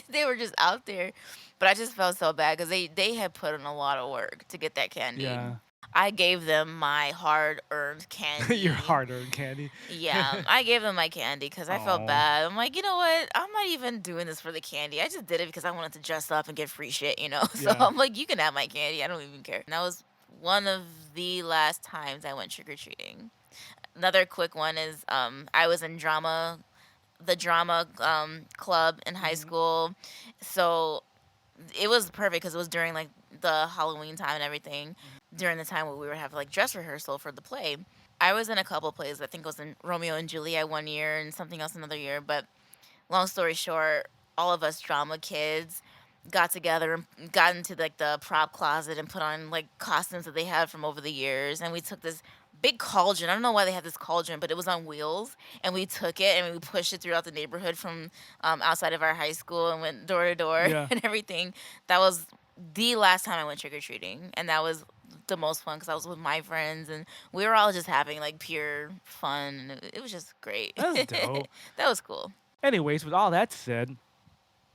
Speaker 2: They were just out there, but I just felt so bad because they had put in a lot of work to get that candy.
Speaker 1: Yeah.
Speaker 2: I gave them my hard-earned candy.
Speaker 1: Your hard-earned candy.
Speaker 2: Yeah, I gave them my candy because I felt
Speaker 1: Aw.
Speaker 2: bad. I'm like, you know what? I'm not even doing this for the candy. I just did it because I wanted to dress up and get free shit. So
Speaker 1: Yeah.
Speaker 2: I'm like, you can have my candy. I don't even care. And that was one of the last times I went trick-or-treating. Another quick one is I was in the drama club in high
Speaker 1: Mhm.
Speaker 2: school. So it was perfect because it was during like the Halloween time and everything. During the time where we were having like dress rehearsal for the play, I was in a couple plays. I think it was in Romeo and Juliet one year and something else another year. But long story short, all of us drama kids got together and got into like the prop closet and put on like costumes that they had from over the years, and we took this big cauldron. I don't know why they had this cauldron, but it was on wheels, and we took it and we pushed it throughout the neighborhood from outside of our high school and went door to door
Speaker 1: Yeah.
Speaker 2: and everything. That was the last time I went trick or treating, and that was the most fun because I was with my friends and we were all just having like pure fun. And it was just great.
Speaker 1: That's dope.
Speaker 2: That was cool.
Speaker 1: Anyways, with all that said,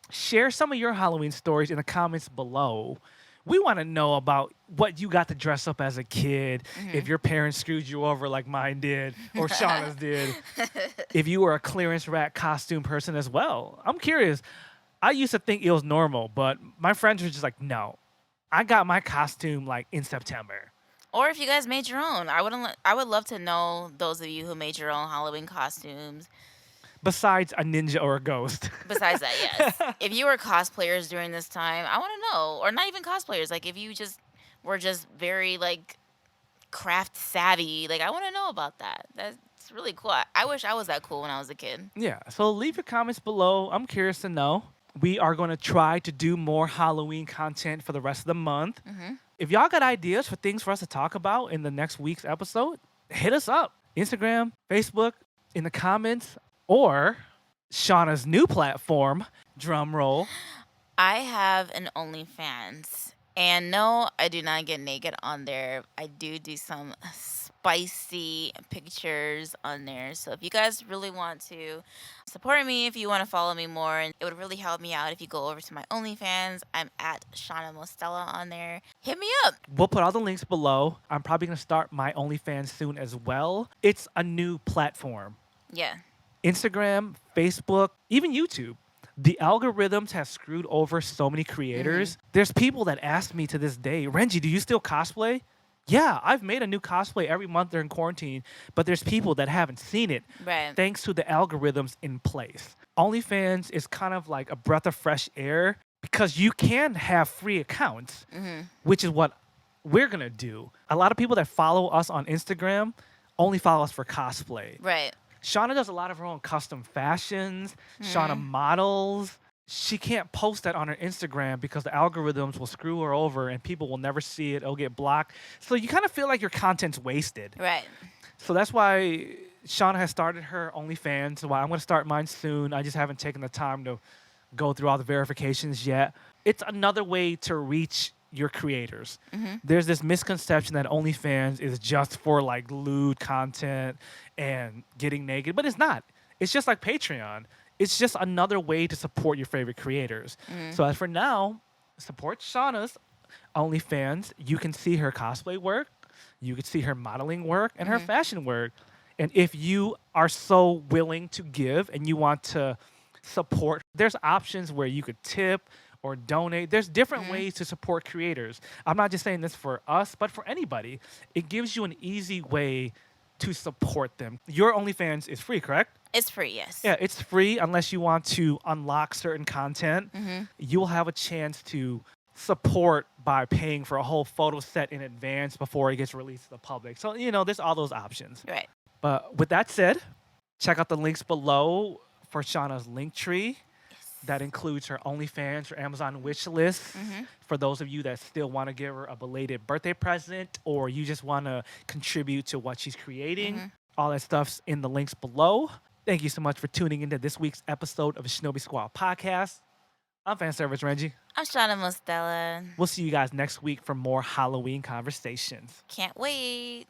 Speaker 1: Share some of your Halloween stories in the comments below. We want to know about what you got to dress up as a kid, if
Speaker 2: Mhm.
Speaker 1: your parents screwed you over like mine did or Shauna's did, if you were a clearance rack costume person as well. I'm curious. I used to think it was normal, but my friends were just like, no, I got my costume like in September.
Speaker 2: Or if you guys made your own. I would love to know those of you who made your own Halloween costumes.
Speaker 1: Besides a ninja or a ghost.
Speaker 2: Besides that, yes. If you were cosplayers during this time, I want to know. Or not even cosplayers. Like if you just were just very like craft savvy, like I want to know about that. That's really cool. I wish I was that cool when I was a kid.
Speaker 1: Yeah, so leave your comments below. I'm curious to know. We are going to try to do more Halloween content for the rest of the month.
Speaker 2: Mhm.
Speaker 1: If y'all got ideas for things for us to talk about in the next week's episode, hit us up. Instagram, Facebook, in the comments, or Shauna's new platform, drum roll.
Speaker 2: I have an OnlyFans. And no, I do not get naked on there. I do some spicy pictures on there. So if you guys really want to support me, if you want to follow me more, and it would really help me out if you go over to my OnlyFans. I'm at Shana Mostella on there. Hit me up.
Speaker 1: We'll put all the links below. I'm probably going to start my OnlyFans soon as well. It's a new platform.
Speaker 2: Yeah.
Speaker 1: Instagram, Facebook, even YouTube. The algorithms have screwed over so many creators. There's people that ask me to this day, Renji, do you still cosplay? Yeah, I've made a new cosplay every month during quarantine, but there's people that haven't seen it
Speaker 2: Right.
Speaker 1: thanks to the algorithms in place. OnlyFans is kind of like a breath of fresh air because you can have free accounts, which is what we're going to do. A lot of people that follow us on Instagram only follow us for cosplay.
Speaker 2: Right.
Speaker 1: Shauna does a lot of her own custom fashions. Shauna models. She can't post that on her Instagram because the algorithms will screw her over and people will never see it. It'll get blocked. So you kind of feel like your content's wasted.
Speaker 2: Right.
Speaker 1: So that's why Shauna has started her OnlyFans. So I'm going to start mine soon. I just haven't taken the time to go through all the verifications yet. It's another way to reach your creators. There's this misconception that OnlyFans is just for like lewd content and getting naked, but it's not. It's just like Patreon. It's just another way to support your favorite creators. So as for now, support Shauna's OnlyFans. You can see her cosplay work, you can see her modeling work, and her fashion work. And if you are so willing to give and you want to support, there's options where you could tip or donate. There's different ways to support creators. I'm not just saying this for us, but for anybody. It gives you an easy way to support them. Your OnlyFans is free, correct?
Speaker 2: It's free, yes.
Speaker 1: Yeah, it's free unless you want to unlock certain content. You'll have a chance to support by paying for a whole photo set in advance before it gets released to the public. So, there's all those options.
Speaker 2: Right.
Speaker 1: But with that said, check out the links below for Shauna's link tree. That includes her OnlyFans, her Amazon wish list. For those of you that still want to give her a belated birthday present or you just want to contribute to what she's creating, all that stuff's in the links below. Thank you so much for tuning into this week's episode of the Shinobi Squad podcast. I'm fan service Renji.
Speaker 2: I'm Shana Mostella.
Speaker 1: We'll see you guys next week for more Halloween conversations.
Speaker 2: Can't wait.